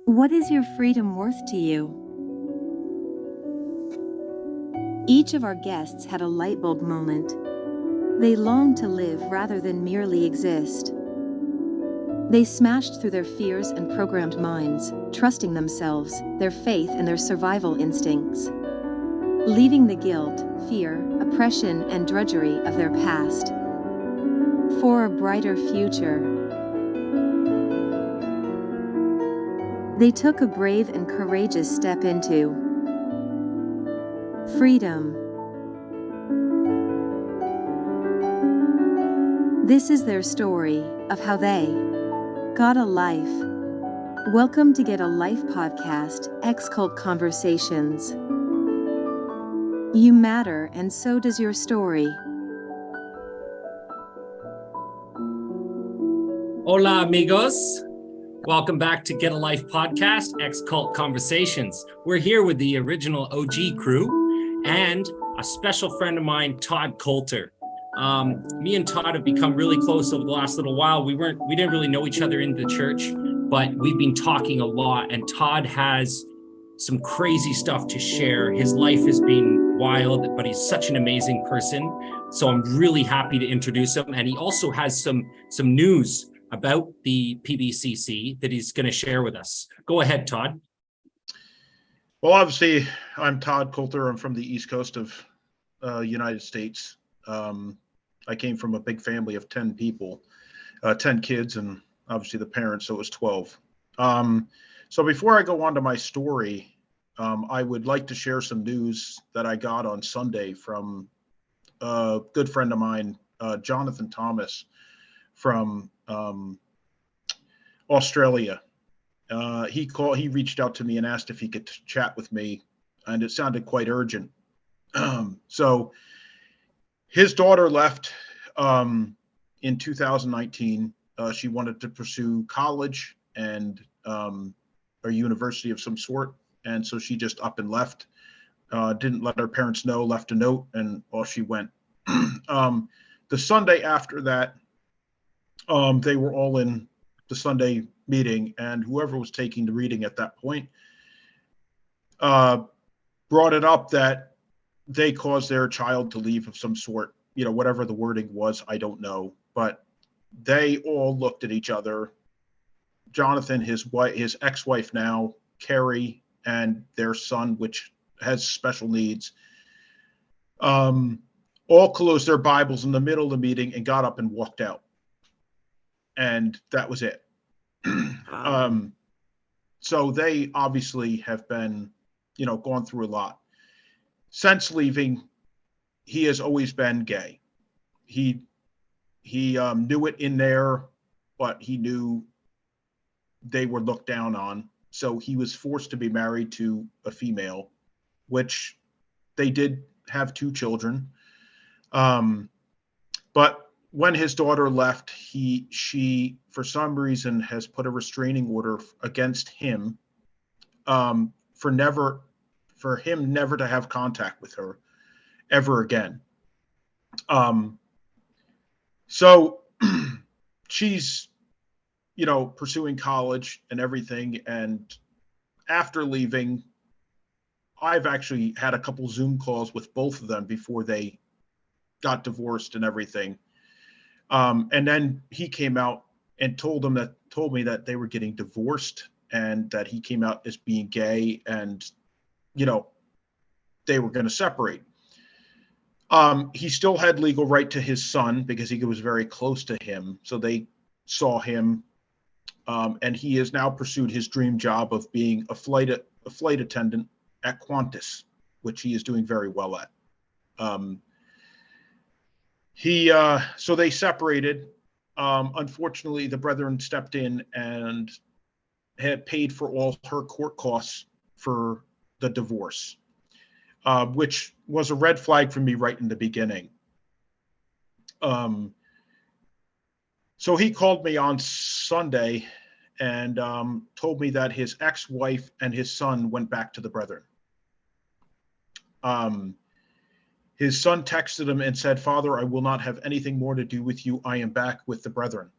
What is your freedom worth to you? Each of our guests had a light bulb moment. They longed to live rather than merely exist. They smashed through their fears and programmed minds, trusting themselves, their faith, and their survival instincts, leaving the guilt, fear, oppression, and drudgery of their past for a brighter future. They took a brave and courageous step into freedom. This is their story of how they got a life. Welcome to Get a Life podcast, Ex-Cult Conversations. You matter, and so does your story. Hola, amigos. Welcome back to Get a Life podcast, Ex-Cult Conversations. We're here with the original OG crew and a special friend of mine, Todd Coulter. Me and Todd have become really close over the last little while. We didn't really know each other in the church, but we've been talking a lot, and Todd has some crazy stuff to share. His life has been wild, but he's such an amazing person. So I'm really happy to introduce him. And he also has some news about the PBCC that he's going to share with us. Go ahead, Todd. Well, obviously, I'm Todd Coulter. I'm from the East Coast of United States. I came from a big family of 10 people, 10 kids, and obviously the parents, so it was 12. So before I go on to my story, I would like to share some news that I got on Sunday from a good friend of mine, Jonathan Thomas, from Australia. He reached out to me and asked if he could chat with me, and it sounded quite urgent. So his daughter left in 2019. She wanted to pursue college and a university of some sort, and so she just up and left. Didn't let her parents know, left a note, and off she went. The Sunday after that, they were all in the Sunday meeting, and whoever was taking the reading at that point brought it up that they caused their child to leave of some sort, whatever the wording was, I don't know, but they all looked at each other. Jonathan, his ex-wife now, Carrie, and their son, which has special needs, all closed their Bibles in the middle of the meeting and got up and walked out. And that was it. So they obviously have been, gone through a lot. Since leaving, he has always been gay. He knew it in there, but he knew they were looked down on. So he was forced to be married to a female, which they did have 2 children. But when his daughter left, she for some reason has put a restraining order against him, for him never to have contact with her ever again. So she's, pursuing college and everything. And after leaving, I've actually had a couple Zoom calls with both of them before they got divorced and everything. And then he came out and told me that they were getting divorced and that he came out as being gay, and, they were going to separate. He still had legal right to his son because he was very close to him. So they saw him, and he has now pursued his dream job of being a flight attendant at Qantas, which he is doing very well at. So they separated. Unfortunately, the brethren stepped in and had paid for all her court costs for the divorce, which was a red flag for me right in the beginning. So he called me on Sunday and told me that his ex-wife and his son went back to the brethren. His son texted him and said, "Father, I will not have anything more to do with you. I am back with the brethren."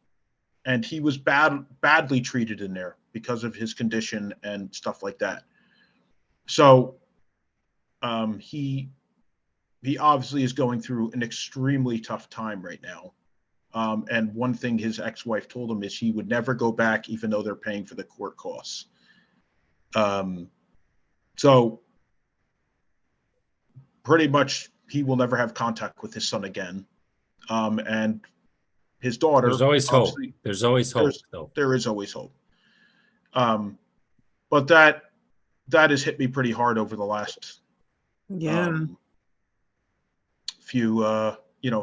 And he was badly treated in there. because of his condition and stuff like that. So he obviously is going through an extremely tough time right now. And one thing his ex-wife told him is he would never go back, even though they're paying for the court costs. So pretty much he will never have contact with his son again. And his daughter. There's always hope. There's always hope, though. There is always hope. But that has hit me pretty hard over the last few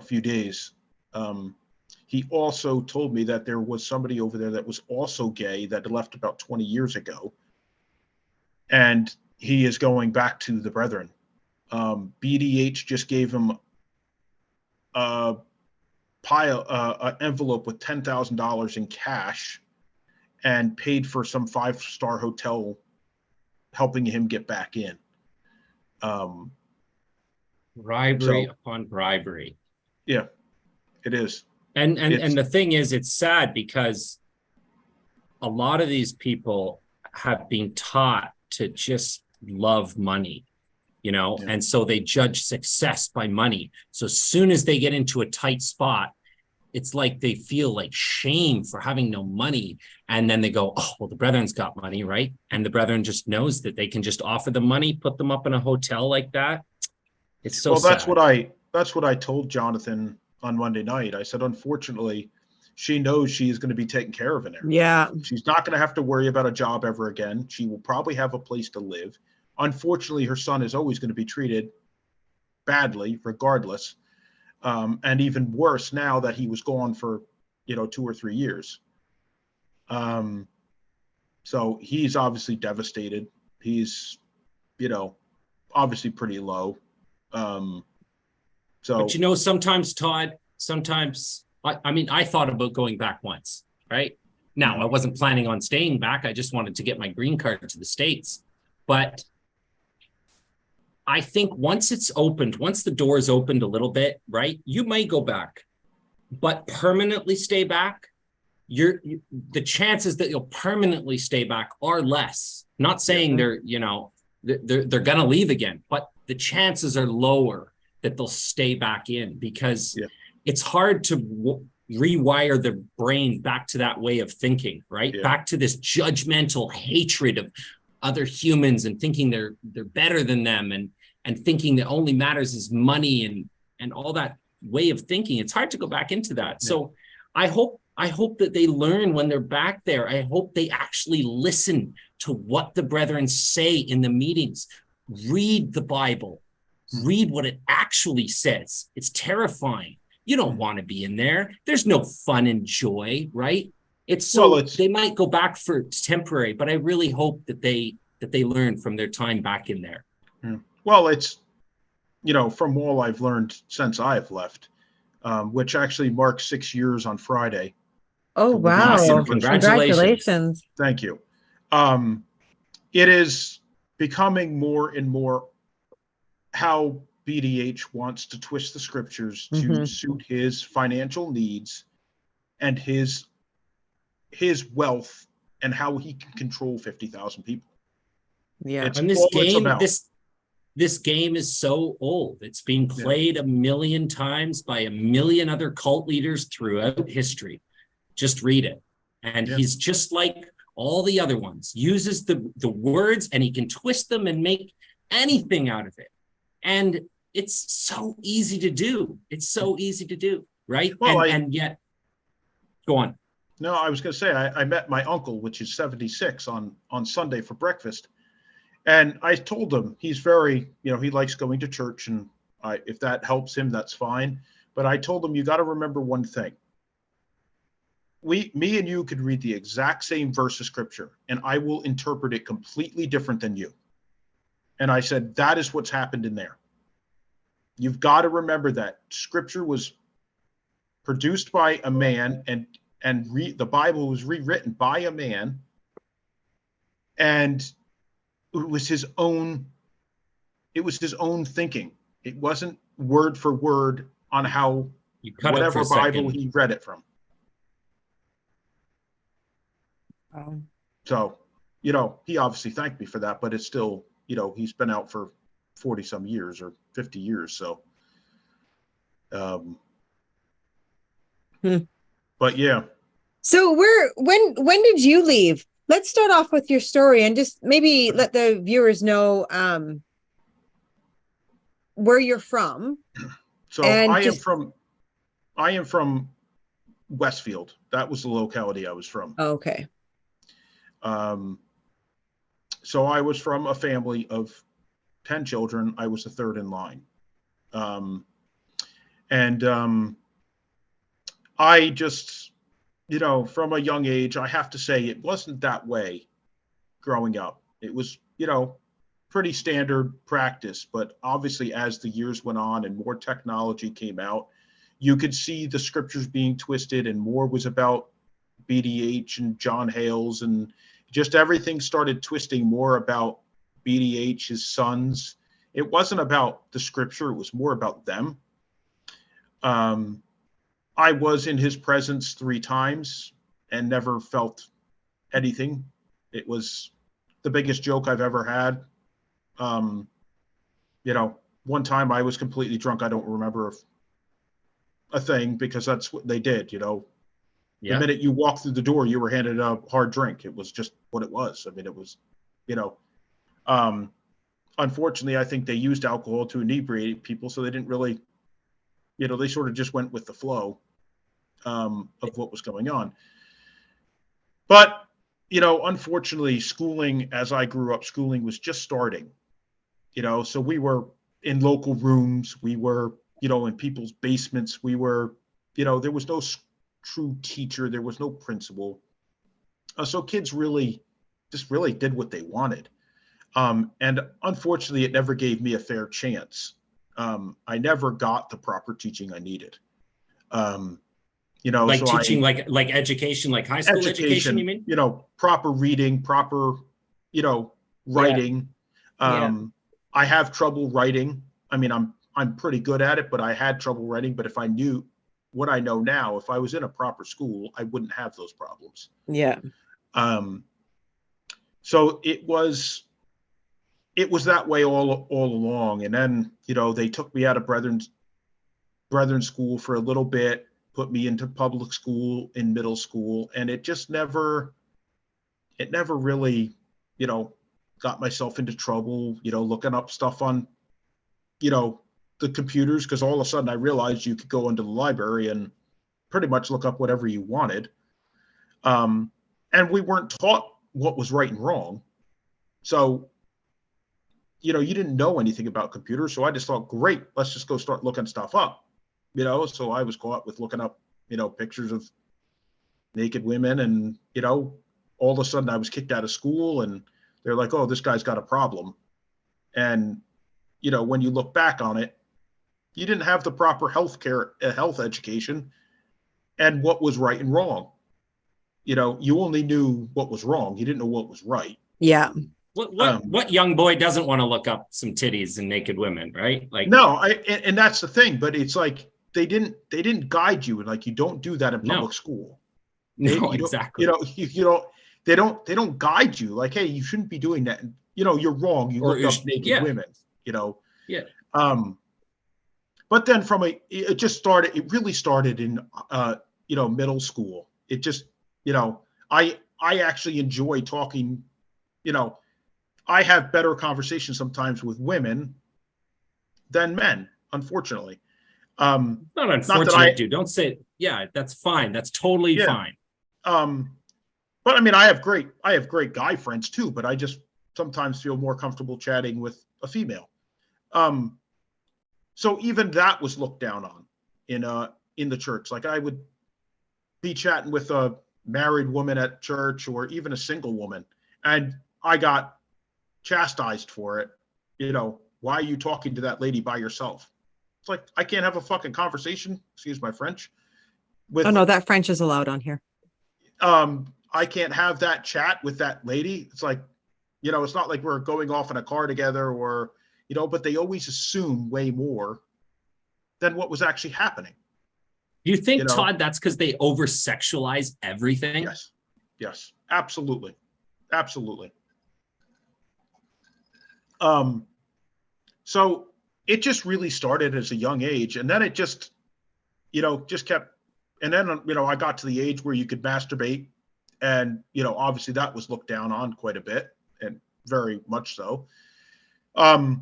days. He also told me that there was somebody over there that was also gay that left about 20 years ago, and he is going back to the Brethren. BDH just gave him an envelope with $10,000 in cash and paid for some 5-star hotel, helping him get back in. Bribery upon bribery. Yeah, it is. And the thing is, it's sad because a lot of these people have been taught to just love money, and so they judge success by money. So as soon as they get into a tight spot, it's like they feel like shame for having no money. And then they go, oh, well, the Brethren's got money, right? And the Brethren just knows that they can just offer them money, put them up in a hotel like that. It's so sad. That's what I told Jonathan on Monday night. I said, unfortunately, she knows she is going to be taken care of in there. Yeah. She's not going to have to worry about a job ever again. She will probably have a place to live. Unfortunately, her son is always going to be treated badly, regardless. And even worse now that he was gone for, 2 or 3 years. So he's obviously devastated. He's, obviously pretty low. But sometimes, Todd, I thought about going back once, right? Now, I wasn't planning on staying back. I just wanted to get my green card to the States. But I think once the door is opened a little bit, right, you might go back, but permanently stay back, the chances that you'll permanently stay back are less. Not saying they're going to leave again, but the chances are lower that they'll stay back in, because it's hard to rewire the brain back to that way of thinking, right? Yeah. Back to this judgmental hatred of other humans and thinking they're better than them, and thinking that only matters is money and all that way of thinking. It's hard to go back into that. Yeah. So I hope that they learn when they're back there. I hope they actually listen to what the Brethren say in the meetings. Read the Bible. Read what it actually says. It's terrifying. You don't want to be in there. There's no fun and joy, right? They might go back for temporary, but I really hope that they learn from their time back in there. Yeah. Well, it's, from all I've learned since I've left, which actually marks 6 years on Friday. Oh, wow. Awesome. Congratulations. Thank you. It is becoming more and more how BDH wants to twist the scriptures to suit his financial needs and his wealth and how he can control 50,000 people. Yeah. And this game is so old. It's been played a million times by a million other cult leaders throughout history. Just read it. And he's just like all the other ones, uses the words, and he can twist them and make anything out of it. And it's so easy to do. Right? Well, and yet, go on. No, I was going to say, I met my uncle, which is 76, on Sunday for breakfast. And I told him he's very, he likes going to church, and if that helps him, that's fine. But I told him, you got to remember one thing. Me and you could read the exact same verse of scripture, and I will interpret it completely different than you. And I said, that is what's happened in there. You've got to remember that scripture was produced by a man, and the Bible was rewritten by a man, and it was his own thinking. It wasn't word for word on how whatever Bible he read it from. So, he obviously thanked me for that, but it's still, he's been out for 40 some years or 50 years. So, but yeah. So when did you leave? Let's start off with your story and just maybe let the viewers know where you're from. So And I am from Westfield. That was the locality I was from. Okay. So I was from a family of 10 children. I was the third in line. I just, from a young age, I have to say it wasn't that way growing up. It was, pretty standard practice, but obviously as the years went on and more technology came out, you could see the scriptures being twisted and more was about BDH and John Hales, and just everything started twisting more about BDH, his sons. It wasn't about the scripture, it was more about them. I was in his presence 3 times and never felt anything. It was the biggest joke I've ever had. One time I was completely drunk. I don't remember a thing because that's what they did, Yeah. The minute you walked through the door, you were handed a hard drink. It was just what it was. I mean, it was, unfortunately, I think they used alcohol to inebriate people. So they didn't really, they sort of just went with the flow of what was going on. But, unfortunately, schooling, as I grew up, schooling was just starting, so we were in local rooms. We were, in people's basements. We were, there was no true teacher. There was no principal. So kids really did what they wanted. And unfortunately, it never gave me a fair chance. I never got the proper teaching I needed. Like so teaching, like education, like high school education, you mean? Proper reading, proper, writing. Yeah. I have trouble writing. I mean, I'm pretty good at it, but I had trouble writing. But if I knew what I know now, if I was in a proper school, I wouldn't have those problems. Yeah. So it was that way all along. And then, they took me out of Brethren school for a little bit, put me into public school in middle school. And it just never really, got myself into trouble, looking up stuff on, the computers, because all of a sudden I realized you could go into the library and pretty much look up whatever you wanted. And we weren't taught what was right and wrong. So, you didn't know anything about computers. So I just thought, great, let's just go start looking stuff up, So I was caught with looking up, pictures of naked women, and, all of a sudden I was kicked out of school, and they're like, oh, this guy's got a problem. And, when you look back on it, you didn't have the proper health education and what was right and wrong. You only knew what was wrong. You didn't know what was right. Yeah. What young boy doesn't want to look up some titties and naked women, right? Like, no, and that's the thing. But it's like they didn't guide you, and like you don't do that in public school. No, exactly. They don't guide you. Like, hey, you shouldn't be doing that. And, you're wrong. You looked up naked women. Yeah. But then it really started in middle school. It just, I actually enjoy talking. I have better conversations sometimes with women than men, unfortunately. Not unfortunate, dude. Don't say it. Yeah, that's fine. That's totally fine. But I mean, I have great guy friends too, but I just sometimes feel more comfortable chatting with a female. So even that was looked down on in the church. Like I would be chatting with a married woman at church or even a single woman, and I got chastised for it. Why are you talking to that lady by yourself? It's like, I can't have a fucking conversation, excuse my French. Oh no, that French is allowed on here. I can't have that chat with that lady. It's like, it's not like we're going off in a car together or, but they always assume way more than what was actually happening. Do you think, Todd, that's because they over-sexualize everything? Yes, absolutely. Absolutely. So it just really started as a young age, and then it just, just kept, and then, I got to the age where you could masturbate, and, obviously that was looked down on quite a bit, and very much so. And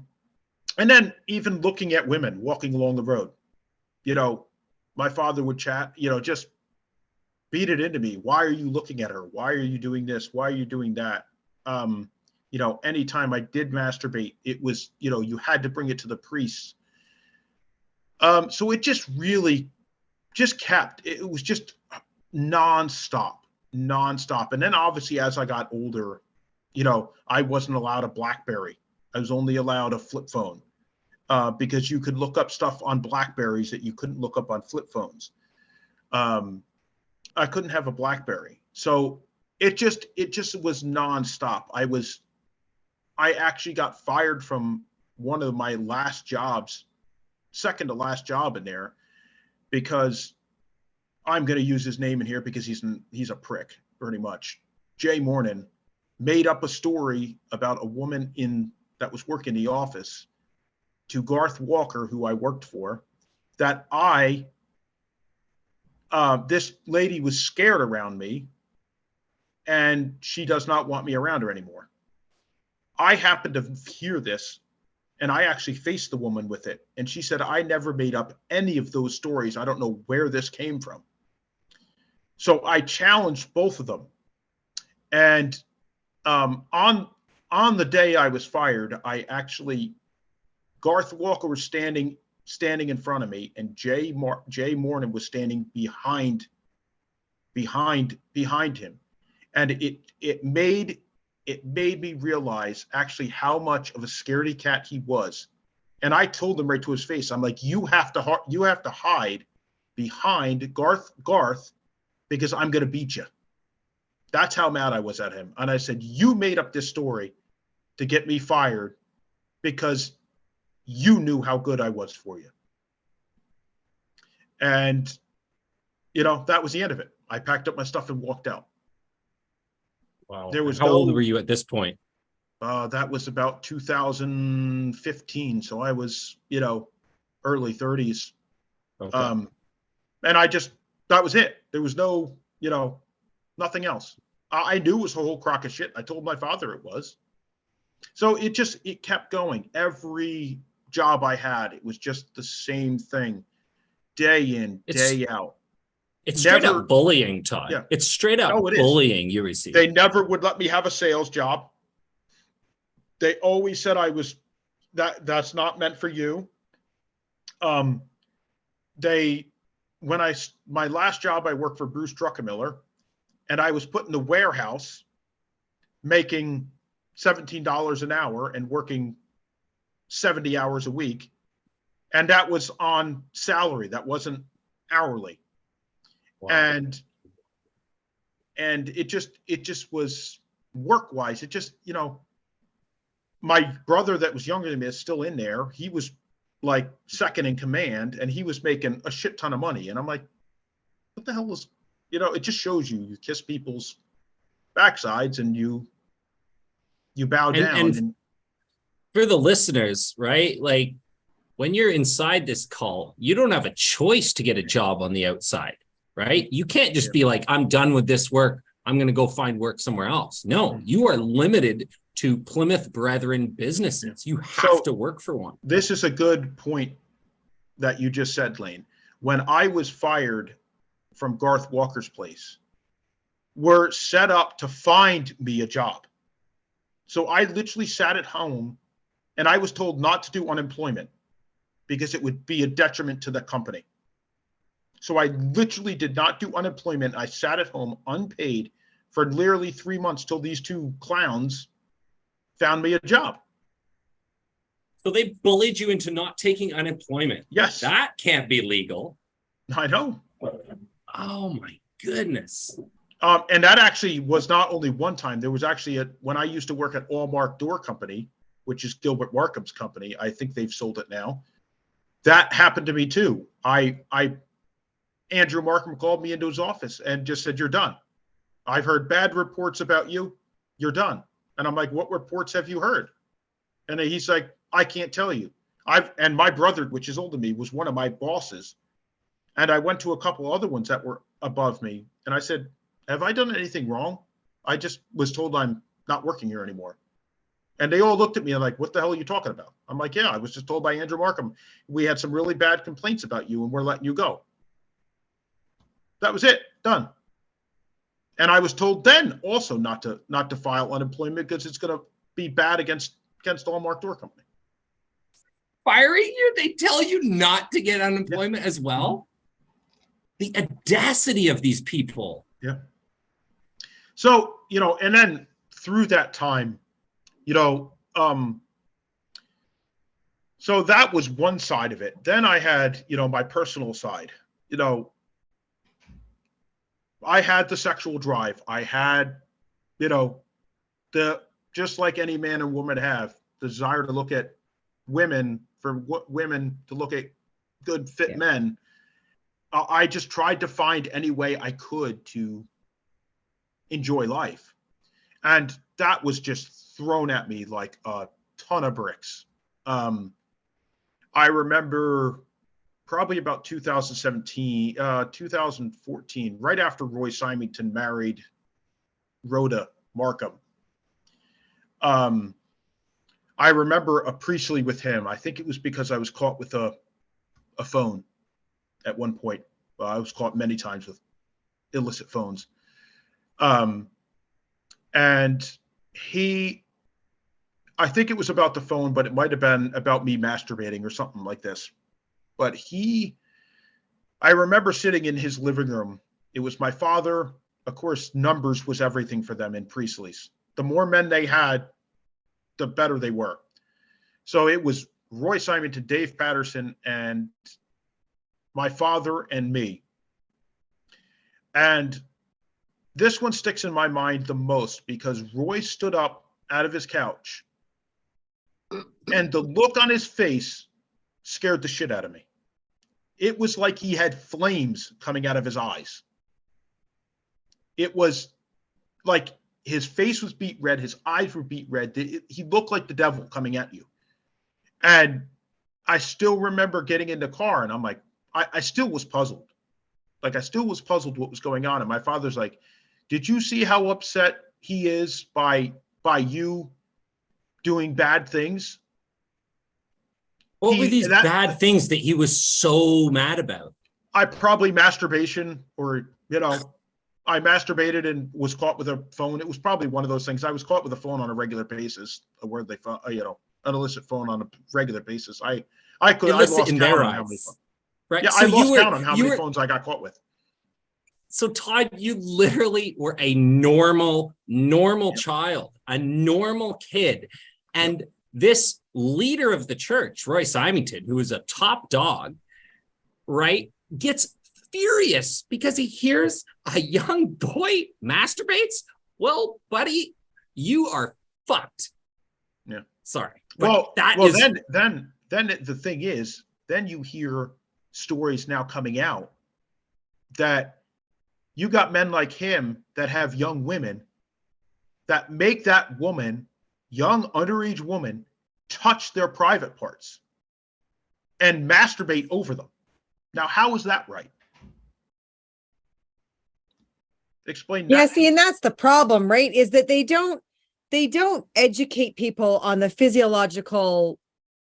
then even looking at women walking along the road, my father would chat, just beat it into me. Why are you looking at her? Why are you doing this? Why are you doing that? Anytime I did masturbate, it was, you had to bring it to the priests. So it just really just kept, it was just nonstop. And then obviously as I got older, I wasn't allowed a BlackBerry. I was only allowed a flip phone, because you could look up stuff on BlackBerries that you couldn't look up on flip phones. I couldn't have a BlackBerry. So it just was nonstop. I actually got fired from one of my last jobs, second to last job in there, because I'm going to use his name in here because he's a prick, pretty much. Jay Mornan made up a story about a woman that was working in the office to Garth Walker, who I worked for, that this lady was scared around me and she does not want me around her anymore. I happened to hear this, and I actually faced the woman with it. And she said, I never made up any of those stories. I don't know where this came from. So I challenged both of them. And on the day I was fired, Garth Walker was standing in front of me, and Jay Mornan was standing behind him. And it made me realize actually how much of a scaredy cat he was. And I told him right to his face, I'm like, you have to hide behind Garth, because I'm going to beat you. That's how mad I was at him. And I said, you made up this story to get me fired because you knew how good I was for you. And, that was the end of it. I packed up my stuff and walked out. Wow. How old were you at this point? That was about 2015. So I was, early 30s. Okay. And that was it. There was no, nothing else. I knew it was a whole crock of shit. I told my father it was. So it kept going. Every job I had, it was just the same thing, day in, day out. It's straight up bullying, Todd. Yeah. It's straight up bullying you receive. They never would let me have a sales job. They always said that's not meant for you. My last job, I worked for Bruce Druckenmiller, and I was put in the warehouse making $17 an hour and working 70 hours a week. And that was on salary. That wasn't hourly. Wow. And it just was work-wise. It just, my brother that was younger than me is still in there. He was like second in command, and he was making a shit ton of money. And I'm like, what the hell was, it just shows you kiss people's backsides and you bow down. And for the listeners, right? Like when you're inside this cult, you don't have a choice to get a job on the outside, right? You can't just be like, I'm done with this work, I'm going to go find work somewhere else. No, you are limited to Plymouth Brethren businesses. You have to work for one. This is a good point that you just said, Lane. When I was fired from Garth Walker's place, we're set up to find me a job. So I literally sat at home, and I was told not to do unemployment because it would be a detriment to the company. So I literally did not do unemployment. I sat at home unpaid for literally 3 months till these two clowns found me a job. So they bullied you into not taking unemployment. Yes. That can't be legal. I know. Oh my goodness. And that actually was not only one time. There was actually when I used to work at Allmark Door Company, which is Gilbert Markham's company. I think they've sold it now. That happened to me too. Andrew Markham called me into his office and just said, "You're done. I've heard bad reports about you. you're done. And I'm like, what reports have you heard? And he's like, I can't tell you. And my brother, which is older than me, was one of my bosses. And I went to a couple other ones that were above me. And I said, have I done anything wrong? I just was told I'm not working here anymore. And they all looked at me and like, what the hell are you talking about? I'm like, yeah, I was just told by Andrew Markham, we had some really bad complaints about you and we're letting you go. That was it, done. And I was told then also not to file unemployment because it's going to be bad against Allmark Door Company. Firing you? They tell you not to get unemployment as well? The audacity of these people. Yeah. So, and then through that time, so that was one side of it. Then I had, my personal side, I had the sexual drive. I had, just like any man and woman have, the desire to look at women, women to look at good fit men. I just tried to find any way I could to enjoy life. And that was just thrown at me like a ton of bricks. I remember probably about 2014, right after Roy Symington married Rhoda Markham. I remember a Priestley with him. I think it was because I was caught with a phone at one point. I was caught many times with illicit phones. And I think it was about the phone, but it might have been about me masturbating or something like this. But I remember sitting in his living room. It was my father. Of course, numbers was everything for them in Priestley's. The more men they had, the better they were. So it was Roy Symington, Dave Patterson, and my father and me. And this one sticks in my mind the most because Roy stood up out of his couch and the look on his face scared the shit out of me. It was like he had flames coming out of his eyes. It was like his face was beet red. His eyes were beet red. He looked like the devil coming at you. And I still remember getting in the car and I'm like, I still was puzzled. Like I still was puzzled what was going on. And my father's like, did you see how upset he is by you doing bad things? What were these bad things that he was so mad about? I probably masturbation or, I masturbated and was caught with a phone. It was probably one of those things. I was caught with a phone on a regular basis, where they found, an illicit phone on a regular basis. I lost count on how many phones. Right. Yeah, so I lost count on how many phones I got caught with. So Todd, you literally were a normal child, a normal kid. And this leader of the church, Roy Symington, who is a top dog, right, gets furious because he hears a young boy masturbates. Well, buddy, you are fucked. Yeah. Sorry. Then the thing is, then you hear stories now coming out that you got men like him that have young women that make that woman, young underage woman, touch their private parts and masturbate over them. Now, how is that right? Explain that. Yeah, see, and that's the problem, right? Is that they don't educate people on the physiological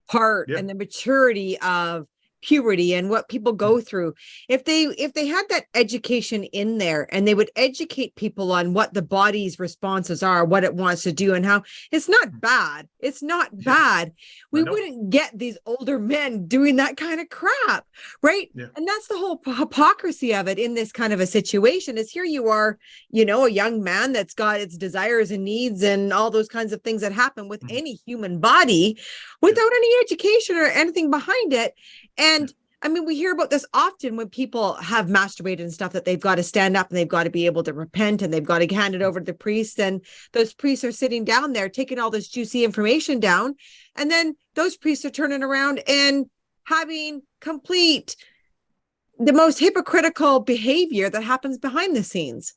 part and the maturity of puberty and what people go through. If they had that education in there and they would educate people on what the body's responses are, what it wants to do and how it's not bad. It's not bad. We wouldn't get these older men doing that kind of crap, right? Yeah. And that's the whole hypocrisy of it in this kind of a situation is here you are, a young man that's got its desires and needs and all those kinds of things that happen with any human body without any education or anything behind it. And I mean, we hear about this often when people have masturbated and stuff that they've got to stand up and they've got to be able to repent and they've got to hand it over to the priests. And those priests are sitting down there taking all this juicy information down. And then those priests are turning around and having the most hypocritical behavior that happens behind the scenes.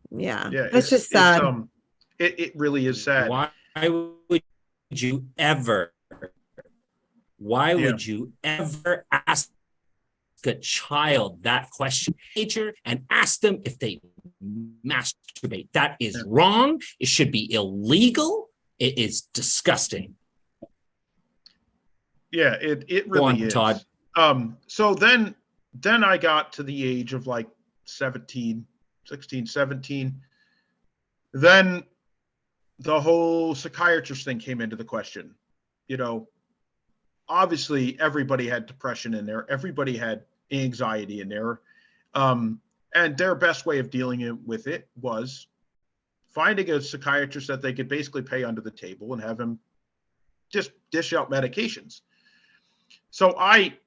Yeah. Yeah. It's just sad. It really is sad. Why would you ever? Why would you ever ask a child that question and ask them if they masturbate? That is wrong. It should be illegal. It is disgusting. Yeah, it really is. Todd. So then I got to the age of like 16, 17. Then the whole psychiatrist thing came into the question. You know, obviously everybody had depression in there. Everybody had anxiety in there. And their best way of dealing with it was finding a psychiatrist that they could basically pay under the table and have him just dish out medications. So I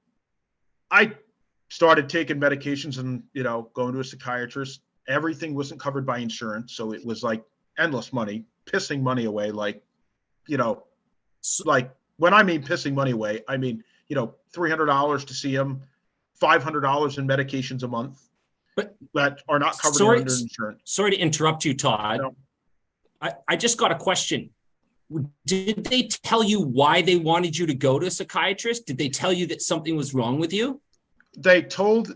started taking medications and, you know, going to a psychiatrist. Everything wasn't covered by insurance. So it was like endless money, pissing money away. Like, you know, like when I mean pissing money away, I mean, you know, $300 to see him, $500 in medications a month that are not covered under insurance. Sorry to interrupt you, Todd. No. I just got a question. Did they tell you why they wanted you to go to a psychiatrist? Did they tell you that something was wrong with you? They told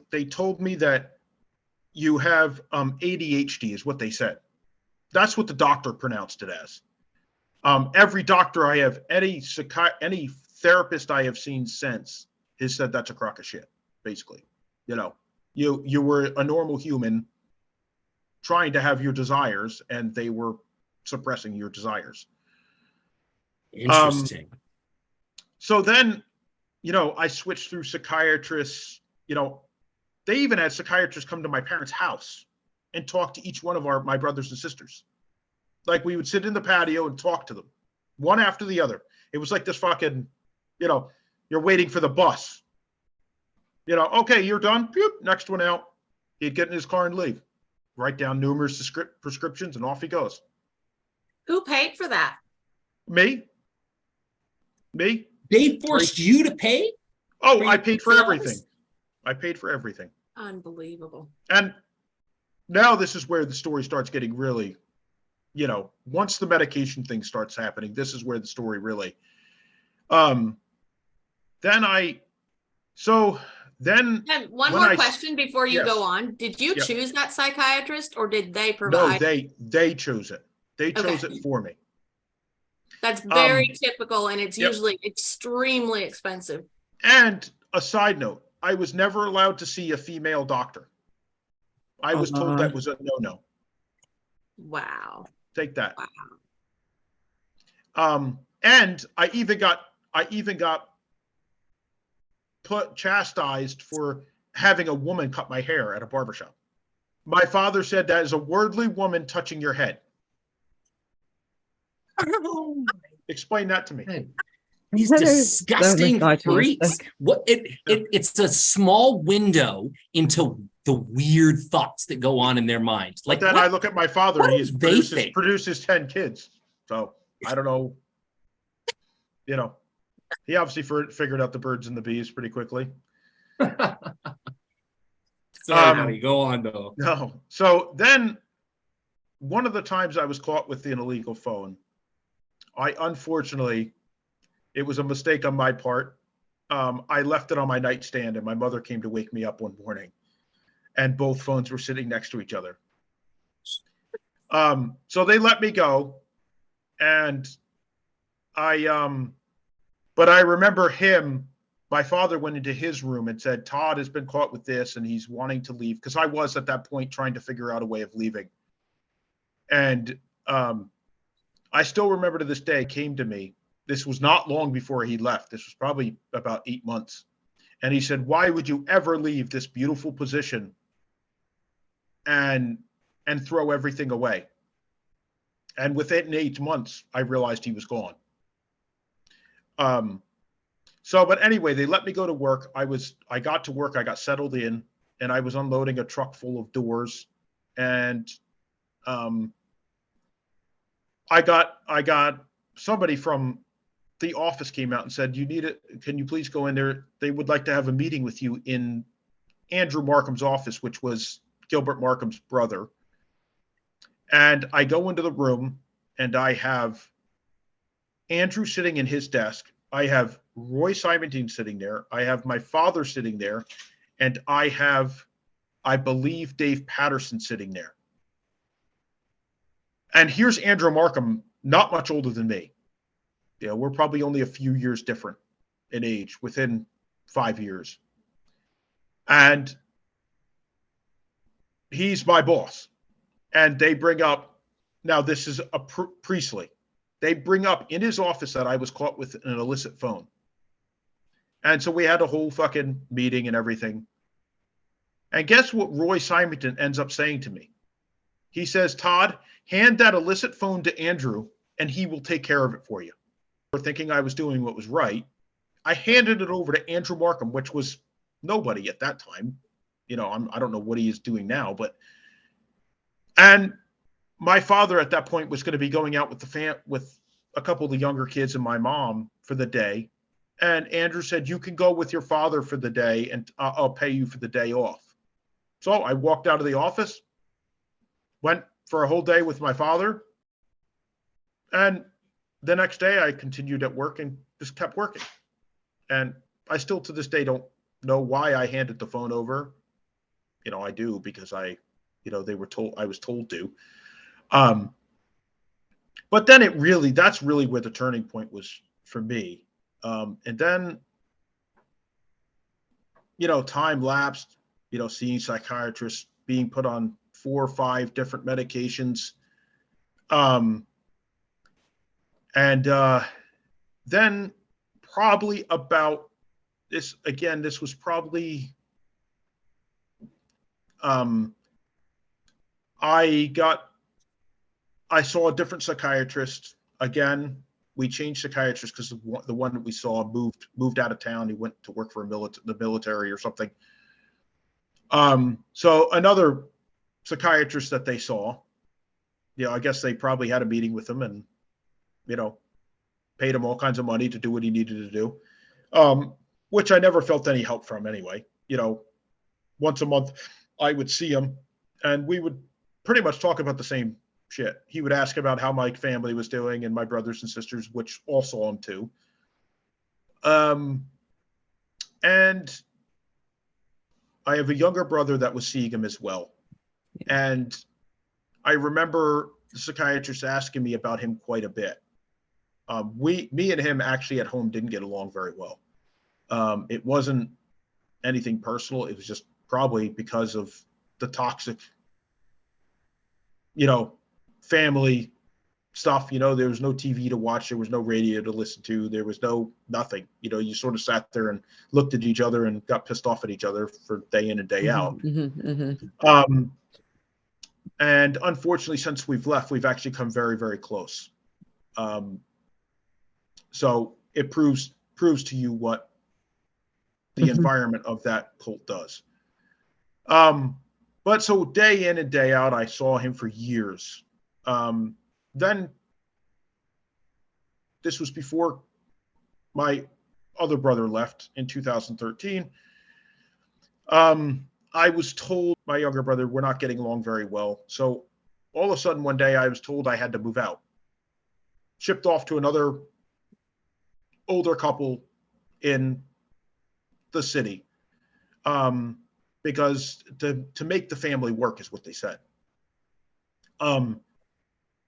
me that you have ADHD is what they said. That's what the doctor pronounced it as. Every doctor I have, any therapist I have seen since has said that's a crock of shit, basically. You know, you were a normal human trying to have your desires, and they were suppressing your desires. Interesting. So then, you know, I switched through psychiatrists. You know, they even had psychiatrists come to my parents' house and talk to each one of my brothers and sisters. Like we would sit in the patio and talk to them, one after the other. It was like this fucking, you know, you're waiting for the bus. You know, okay, you're done. Pew, next one out. He'd get in his car and leave. Write down numerous prescriptions and off he goes. Who paid for that? Me. They forced you to pay? Oh, I paid for everything. I paid for everything. Unbelievable. And now this is where the story starts getting really, you know, once the medication thing starts happening, this is where the story really, then one more question before you go on. Did you choose that psychiatrist or did they provide? No, they chose it. They chose it for me. That's very typical, and it's usually extremely expensive. And a side note, I was never allowed to see a female doctor. I was told that was a no-no. Wow. Take that. Wow. And I even got chastised for having a woman cut my hair at a barbershop. My father said that is a worldly woman touching your head. Explain that to me. These disgusting freaks. What it's a small window into the weird thoughts that go on in their minds. Like then I look at my father, and he produces 10 kids. So I don't know. You know, he obviously figured out the birds and the bees pretty quickly. Sorry, go on though. No. So then one of the times I was caught with an illegal phone, unfortunately, it was a mistake on my part. I left it on my nightstand, and my mother came to wake me up one morning, and both phones were sitting next to each other. So they let me go, and but I remember my father went into his room and said, Todd has been caught with this, and he's wanting to leave, because I was at that point trying to figure out a way of leaving. And I still remember to this day, came to me. This was not long before he left. This was probably about 8 months. And he said, why would you ever leave this beautiful position and throw everything away? And within 8 months, I realized he was gone. But anyway, they let me go to work. I got to work, I got settled in, and I was unloading a truck full of doors. And I got somebody from the office came out and said, can you please go in there? They would like to have a meeting with you in Andrew Markham's office, which was Gilbert Markham's brother. And I go into the room, and I have Andrew sitting in his desk. I have Roy Simonton sitting there. I have my father sitting there. And I have, I believe, Dave Patterson sitting there. And here's Andrew Markham, not much older than me. You know, we're probably only a few years different in age, within 5 years. And he's my boss. And they bring up, now this is a Priestley. They bring up in his office that I was caught with an illicit phone. And so we had a whole fucking meeting and everything. And guess what Roy Simonton ends up saying to me? He says, Todd, hand that illicit phone to Andrew and he will take care of it for you. For thinking I was doing what was right, I handed it over to Andrew Markham, which was nobody at that time. You know, I don't know what he is doing now, but, and my father at that point was going to be going out with with a couple of the younger kids and my mom for the day. And Andrew said, you can go with your father for the day and I'll pay you for the day off. So I walked out of the office, went for a whole day with my father. And the next day I continued at work and just kept working. And I still to this day don't know why I handed the phone over. You know, I do because I, you know, they were told, I was told to. But then it really, that's really where the turning point was for me. And then, you know, time lapsed, you know, seeing psychiatrists, being put on 4 or 5 different medications. Then probably about this, again, this was probably, I saw a different psychiatrist. Again, we changed psychiatrists because the one that we saw moved out of town. He went to work for the military or something. So another psychiatrist that they saw, you know, I guess they probably had a meeting with him and, you know, paid him all kinds of money to do what he needed to do, which I never felt any help from anyway. You know, once a month I would see him and we would pretty much talk about the same shit. He would ask about how my family was doing and my brothers and sisters, which all saw him too. And I have a younger brother that was seeing him as well. And I remember the psychiatrist asking me about him quite a bit. Me and him actually at home didn't get along very well. It wasn't anything personal. It was just probably because of the toxic, you know, family stuff. You know, there was no TV to watch. There was no radio to listen to. There was nothing. You know, you sort of sat there and looked at each other and got pissed off at each other for day in and day out. And unfortunately, since we've left, we've actually come very, very close. So it proves to you what the environment of that cult does. But so day in and day out, I saw him for years. Then this was before my other brother left in 2013. I was told, my younger brother, we're not getting along very well. So all of a sudden one day I was told I had to move out, shipped off to another older couple in the city, because to make the family work is what they said.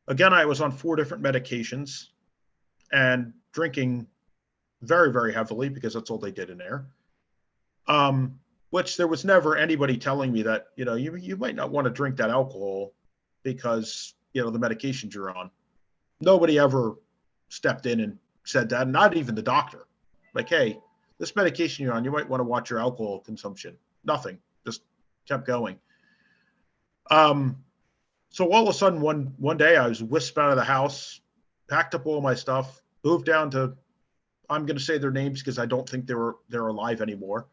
Again, I was on 4 different medications and drinking very, very heavily because that's all they did in there. Which there was never anybody telling me that, you know, you might not want to drink that alcohol because, you know, the medications you're on. Nobody ever stepped in and said that, not even the doctor. Like, hey, this medication you're on, you might want to watch your alcohol consumption. Nothing, just kept going. So all of a sudden, one day I was whisked out of the house, packed up all my stuff, moved down to, I'm going to say their names because I don't think they're alive anymore,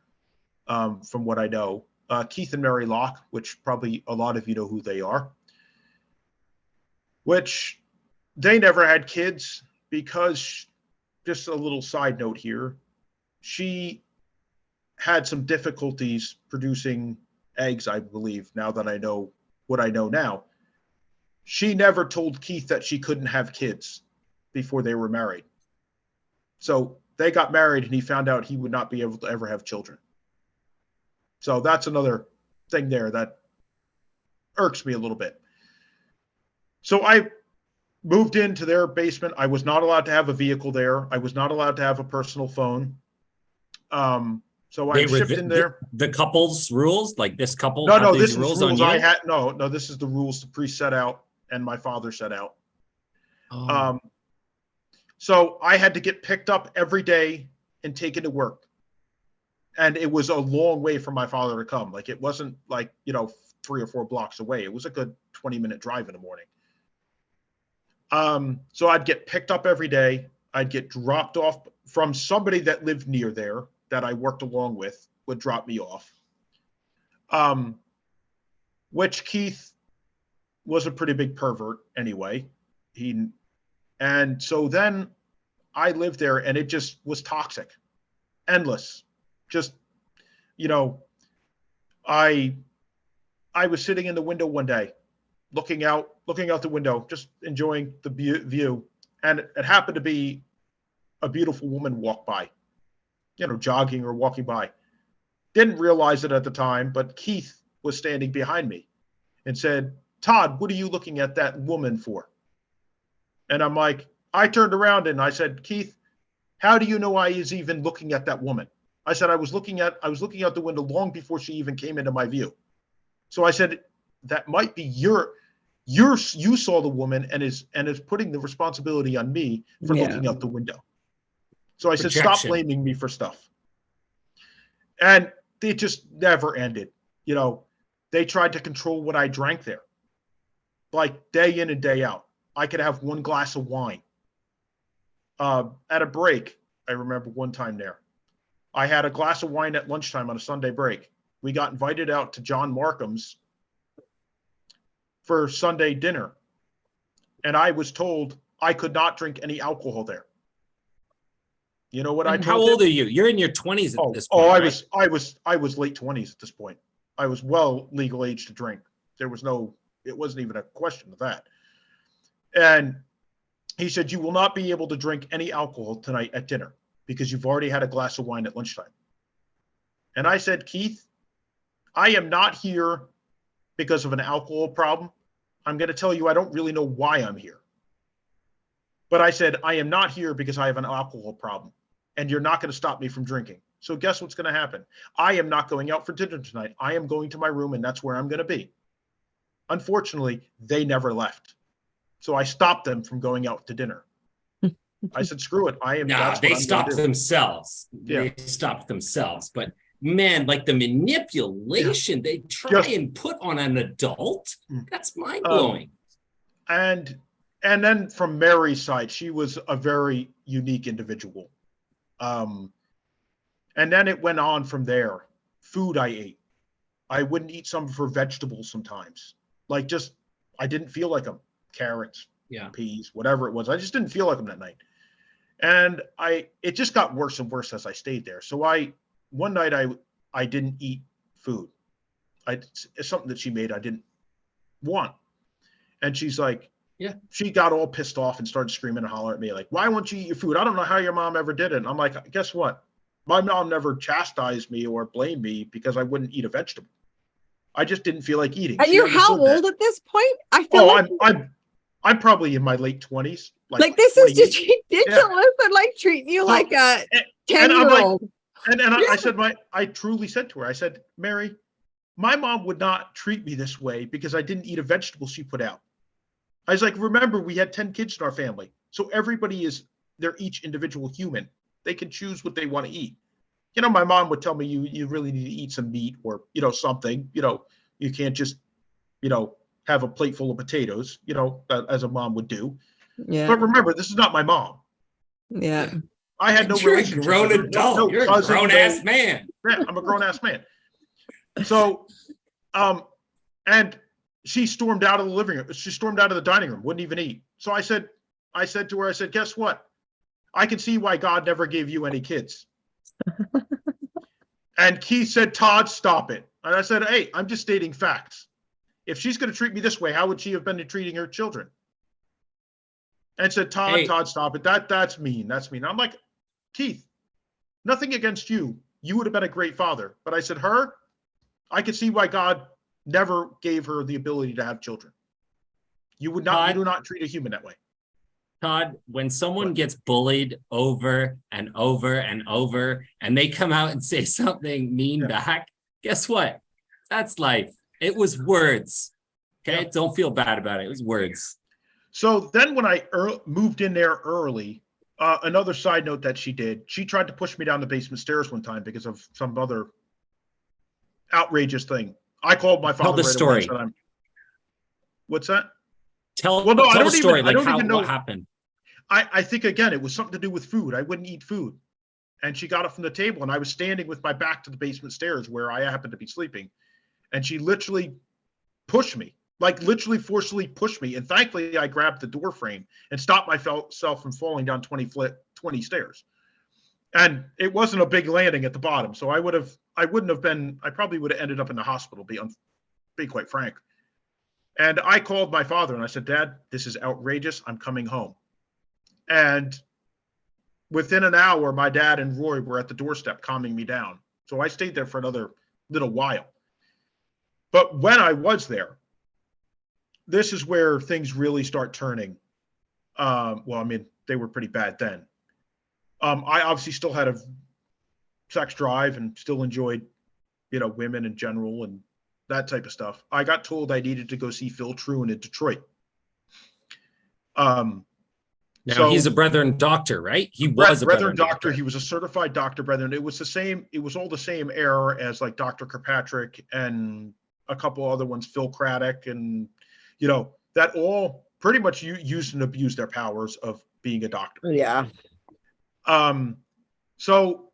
from what I know. Keith and Mary Locke, which probably a lot of you know who they are, which they never had kids because, just a little side note here, she had some difficulties producing eggs, I believe, now that I know what I know now. she never told Keith that she couldn't have kids before they were married. So they got married and he found out he would not be able to ever have children. So that's another thing there that irks me a little bit. So I moved into their basement. I was not allowed to have a vehicle there. I was not allowed to have a personal phone. So I shipped in there. The couple's rules, like this couple. No, this is rules rules on I you? had. No, this is the rules the priest set out and my father set out. Oh. So I had to get picked up every day and taken to work. And it was a long way for my father to come. Like, it wasn't like, 3 or 4 blocks away. It was a good 20-minute drive in the morning. So I'd get picked up every day. I'd get dropped off from somebody that lived near there that I worked along with would drop me off. Which Keith was a pretty big pervert anyway. And so then I lived there and it just was toxic, endless. Just, I was sitting in the window one day, looking out the window, just enjoying the view. And it happened to be a beautiful woman walk by, jogging or walking by. Didn't realize it at the time, but Keith was standing behind me and said, "Todd, what are you looking at that woman for?" And I'm like, I turned around and I said, "Keith, how do you know I was even looking at that woman?" I said, I was looking out the window long before she even came into my view. So I said, that might be you saw the woman and is putting the responsibility on me for looking out the window. So I said, stop blaming me for stuff. And it just never ended. They tried to control what I drank there. Like, day in and day out. I could have 1 glass of wine. At a break, I remember one time there, I had a glass of wine at lunchtime on a Sunday break. We got invited out to John Markham's for Sunday dinner. And I was told I could not drink any alcohol there. You know what I told How old are you? You're in your 20s at this point. I was late 20s at this point. I was well legal age to drink. It wasn't even a question of that. And he said, "You will not be able to drink any alcohol tonight at dinner because you've already had a glass of wine at lunchtime." And I said, "Keith, I am not here because of an alcohol problem. I'm going to tell you, I don't really know why I'm here. But I said, I am not here because I have an alcohol problem, and you're not going to stop me from drinking. So guess what's going to happen? I am not going out for dinner tonight. I am going to my room, and that's where I'm going to be." Unfortunately, they never left. So I stopped them from going out to dinner. I said, screw it. They stopped themselves. Yeah. They stopped themselves. But man, like the manipulation they try and put on an adult, that's mind blowing. And then from Mary's side, she was a very unique individual. And then it went on from there. Food I ate. I wouldn't eat some of her vegetables sometimes. Like, I didn't feel like them. Carrots, peas, whatever it was. I just didn't feel like them that night. And it just got worse and worse as I stayed there. So one night I didn't eat food. It's something that she made I didn't want. And she's like, she got all pissed off and started screaming and hollering at me like, "Why won't you eat your food? I don't know how your mom ever did it." And I'm like, guess what? My mom never chastised me or blamed me because I wouldn't eat a vegetable. I just didn't feel like eating. And you're how old at this point? I feel I'm probably in my late 20s. Like this is just ridiculous. And like treating you like a 10-year-old. I truly said to her, I said, "Mary, my mom would not treat me this way because I didn't eat a vegetable she put out." I was like, remember, we had 10 kids in our family. So they're each individual human. They can choose what they want to eat. My mom would tell me, you really need to eat some meat or, something, you can't just, have a plate full of potatoes, as a mom would do. Yeah. But remember, this is not my mom. Yeah. I had no relationship. You're a grown adult. You're a grown-ass man. Yeah, I'm a grown-ass man. So, and she stormed out of the living room. She stormed out of the dining room, wouldn't even eat. So I said to her, guess what? I can see why God never gave you any kids. And Keith said, "Todd, stop it." And I said, "Hey, I'm just stating facts. If she's going to treat me this way, how would she have been treating her children? And said, Todd, Hey. Todd, stop it. That's mean. That's mean. I'm like, Keith, nothing against you. You would have been a great father. But I said, her, I could see why God never gave her the ability to have children. You would not, Todd, you do not treat a human that way. Todd, when someone gets bullied over and over and over, and they come out and say something mean back, guess what? That's life. It was words. Okay, don't feel bad about it. It was words. So then when I moved in there early, another side note that she did, she tried to push me down the basement stairs one time because of some other outrageous thing. I called my father. Tell the story. Away and said, what's that? Tell the story. I don't Like even know what happened. I think, again, it was something to do with food. I wouldn't eat food. And she got up from the table, and I was standing with my back to the basement stairs where I happened to be sleeping. And she literally pushed me, like literally forcefully pushed me. And thankfully, I grabbed the door frame and stopped myself from falling down 20 stairs. And it wasn't a big landing at the bottom. So I probably would have ended up in the hospital, be quite frank. And I called my father and I said, Dad, this is outrageous. I'm coming home. And within an hour, my dad and Roy were at the doorstep calming me down. So I stayed there for another little while. But when I was there, this is where things really start turning. Well, I mean, they were pretty bad then. I obviously still had a sex drive and still enjoyed, women in general and that type of stuff. I got told I needed to go see Phil Truan in Detroit. Now he's a Brethren doctor, right? He was a Brethren doctor. He was a certified doctor, Brethren. It was all the same era as like Dr. Kirkpatrick and a couple other ones, Phil Craddock, and that all pretty much used and abused their powers of being a doctor. Yeah. So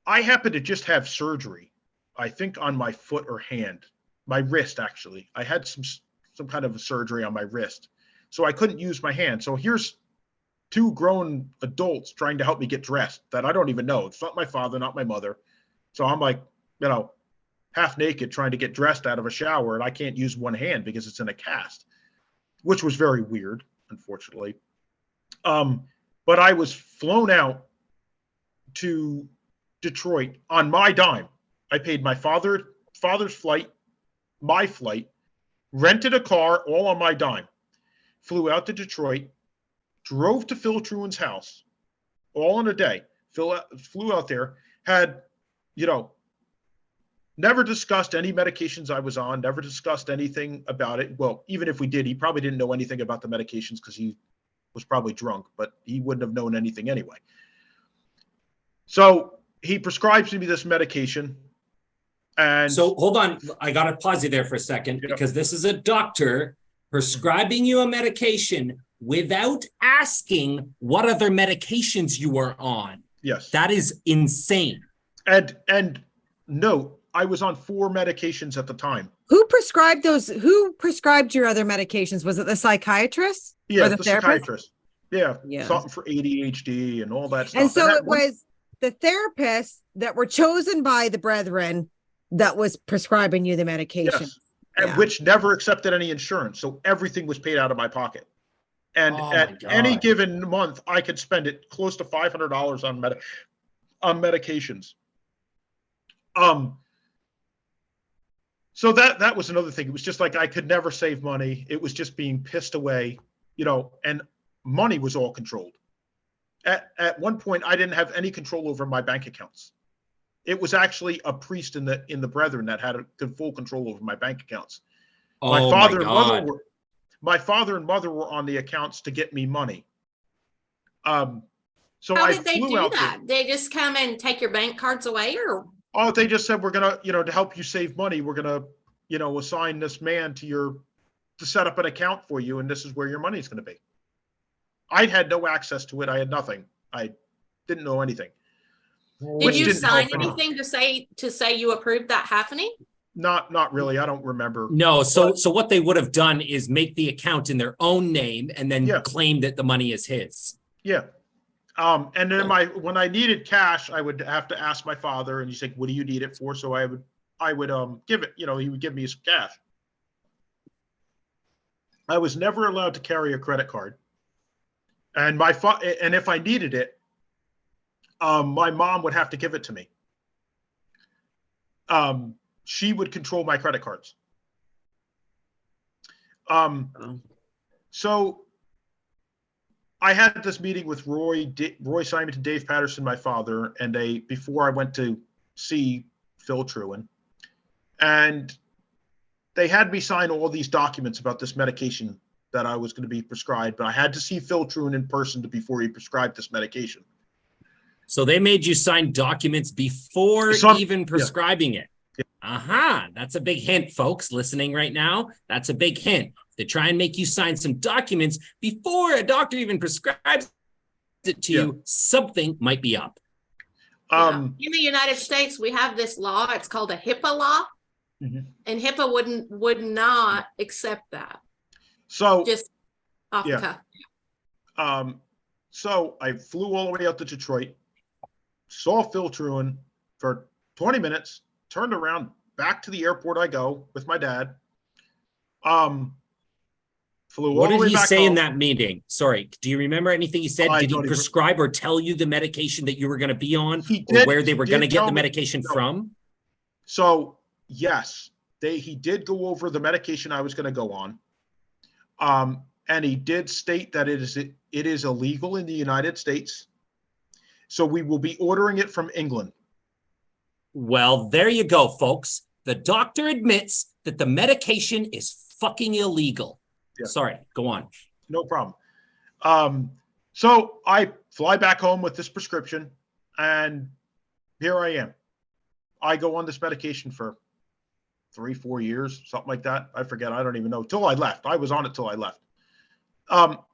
I happened to just have surgery, I think on my foot or hand, my wrist actually. I had some kind of a surgery on my wrist, so I couldn't use my hand. So here's two grown adults trying to help me get dressed that I don't even know. It's not my father, not my mother. So I'm like, half naked trying to get dressed out of a shower, and I can't use one hand because it's in a cast, which was very weird, unfortunately. But I was flown out to Detroit on my dime. I paid my father's flight, my flight, rented a car, all on my dime, flew out to Detroit, drove to Phil Truan's house, all in a day. Phil flew out there, had, never discussed any medications I was on, never discussed anything about it. Well, even if we did, he probably didn't know anything about the medications because he was probably drunk, but he wouldn't have known anything anyway. So he prescribes me this medication. And so hold on, I got to pause you there for a second because this is a doctor prescribing you a medication without asking what other medications you are on. Yes. That is insane. And no, I was on 4 medications at the time. Who prescribed those? Who prescribed your other medications? Was it the psychiatrist? Yeah, or the psychiatrist. Yeah. Yeah. Something for ADHD and all that stuff. And so it was the therapists that were chosen by the Brethren that was prescribing you the medication. Yes. And which never accepted any insurance. So everything was paid out of my pocket. And at any given month, I could spend it close to $500 on medications. So that was another thing. It was just like I could never save money. It was just being pissed away, and money was all controlled. At one point, I didn't have any control over my bank accounts. It was actually a priest in the Brethren that had full control over my bank accounts. My father and mother were on the accounts to get me money. So how did they do that? They just come and take your bank cards away, or? Oh, they just said, we're gonna, to help you save money, we're gonna, assign this man to set up an account for you, and this is where your money's gonna be. I had no access to it. I had nothing. I didn't know anything. Did you sign anything to say you approved that happening? Not really. I don't remember. No. So what they would have done is make the account in their own name and then claim that the money is his. Yeah. And then when I needed cash, I would have to ask my father, and he's like, what do you need it for? So I would give it, he would give me some cash. I was never allowed to carry a credit card. And and if I needed it, my mom would have to give it to me. She would control my credit cards. So I had this meeting with Roy Simon and Dave Patterson, my father, and before I went to see Phil Truan, and they had me sign all these documents about this medication that I was going to be prescribed, but I had to see Phil Truan in person before he prescribed this medication. So they made you sign documents before even prescribing it. Aha, that's a big hint, folks listening right now. That's a big hint. They try and make you sign some documents before a doctor even prescribes it to you. Something might be up. In the United States, we have this law. It's called a HIPAA law, and HIPAA would not accept that. So just off the cuff. So I flew all the way out to Detroit, saw Phil Truan for 20 minutes, turned around, back to the airport I go with my dad. What did he say in that meeting? Sorry, do you remember anything he said? Did he prescribe or tell you the medication that you were going to be on, or where they were going to get the medication from? So yes, he did go over the medication I was going to go on. And he did state that it is illegal in the United States. So we will be ordering it from England. Well, there you go, folks. The doctor admits that the medication is fucking illegal. Yeah. Sorry, go on. No problem. So I fly back home with this prescription, and here I am. I go on this medication for 3-4 years, something like that. I forget. I don't even know. Till I left. I was on it till I left.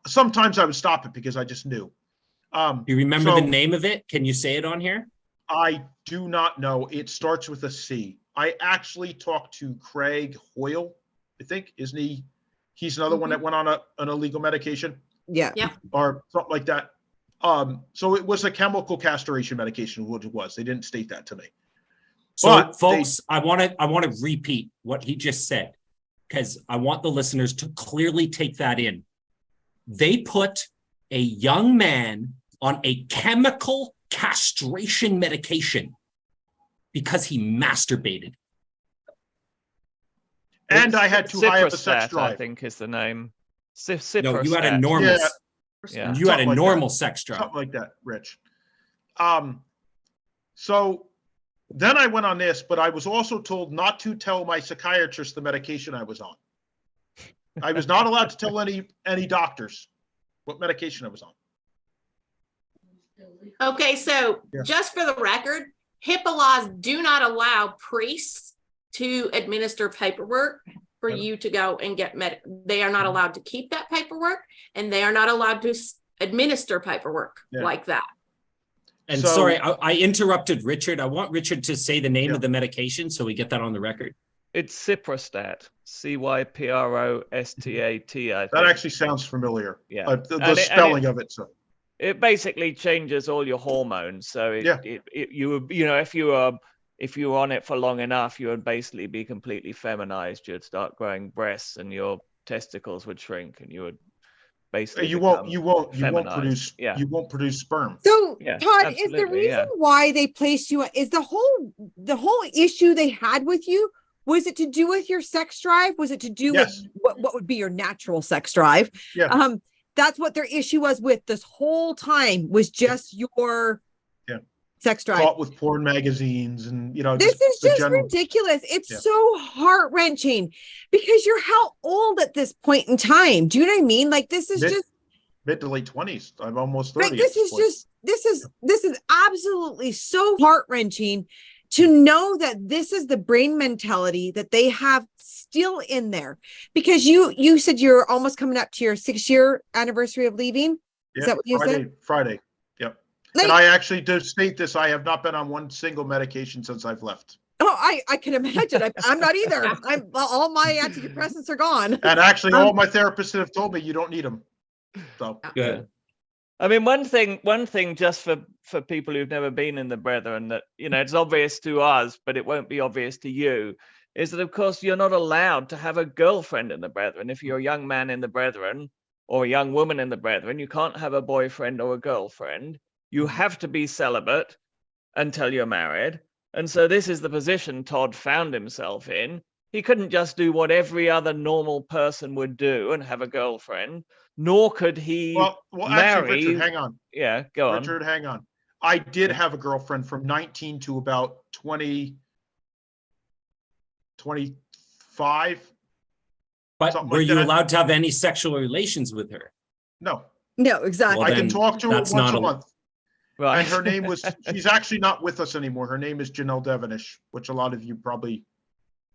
Sometimes I would stop it because I just knew. You remember the name of it? Can you say it on here? I do not know. It starts with a C. I actually talked to Craig Hoyle, I think, isn't he? He's another one that went on an illegal medication. Yeah. Or something like that. So it was a chemical castration medication, what it was. They didn't state that to me. So, but folks, I want to repeat what he just said, because I want the listeners to clearly take that in. They put a young man on a chemical castration medication because he masturbated. And I had too high of a sex drive. I think is the name. No, you had a normal. Yeah. You had a normal sex drive. Something like that, Rich. So then I went on this, but I was also told not to tell my psychiatrist the medication I was on. I was not allowed to tell any doctors what medication I was on. Okay, so just for the record, HIPAA laws do not allow priests to administer paperwork for you to go and get they are not allowed to keep that paperwork, and they are not allowed to administer paperwork like that. And sorry, I interrupted Richard. I want Richard to say the name of the medication so we get that on the record. It's Cyprostat, Cyprostat. That actually sounds familiar. Yeah, the spelling of it. So it basically changes all your hormones. So if you were on it for long enough, you would basically be completely feminized. You'd start growing breasts, and your testicles would shrink, and you would basically you won't produce sperm. So Todd, is the reason why they placed you is the whole issue they had with you? Was it to do with your sex drive? Was it to do with what would be your natural sex drive? Yeah. That's what their issue was with this whole time, was just your sex drive. Caught with porn magazines, and this is just ridiculous. It's so heart-wrenching because you're how old at this point in time? Do you know what I mean? Like, this is just mid to late 20s. I'm almost 30. Like, this is absolutely so heart-wrenching to know that this is the brain mentality that they have still in there, because you said you're almost coming up to your 6-year anniversary of leaving. Is that what you said? Friday. Yep. And I actually did state this. I have not been on one single medication since I've left. Oh, I can imagine. I'm not either. All my antidepressants are gone. And actually, all my therapists have told me you don't need them. So good. I mean, one thing just for people who've never been in the Brethren, that it's obvious to us, but it won't be obvious to you. is that, of course, you're not allowed to have a girlfriend in the Brethren. If you're a young man in the Brethren or a young woman in the Brethren, you can't have a boyfriend or a girlfriend. You have to be celibate until you're married. And so this is the position Todd found himself in. He couldn't just do what every other normal person would do and have a girlfriend, nor could he well, marry. actually, Richard, hang on. Yeah, go on. Richard, hang on. I did have a girlfriend from 19 to about 20, 25. But were you allowed to have any sexual relations with her? No. No, exactly. I can talk to her once a month. Right. And her name was, she's actually not with us anymore. Her name is Janelle Devonish, which a lot of you probably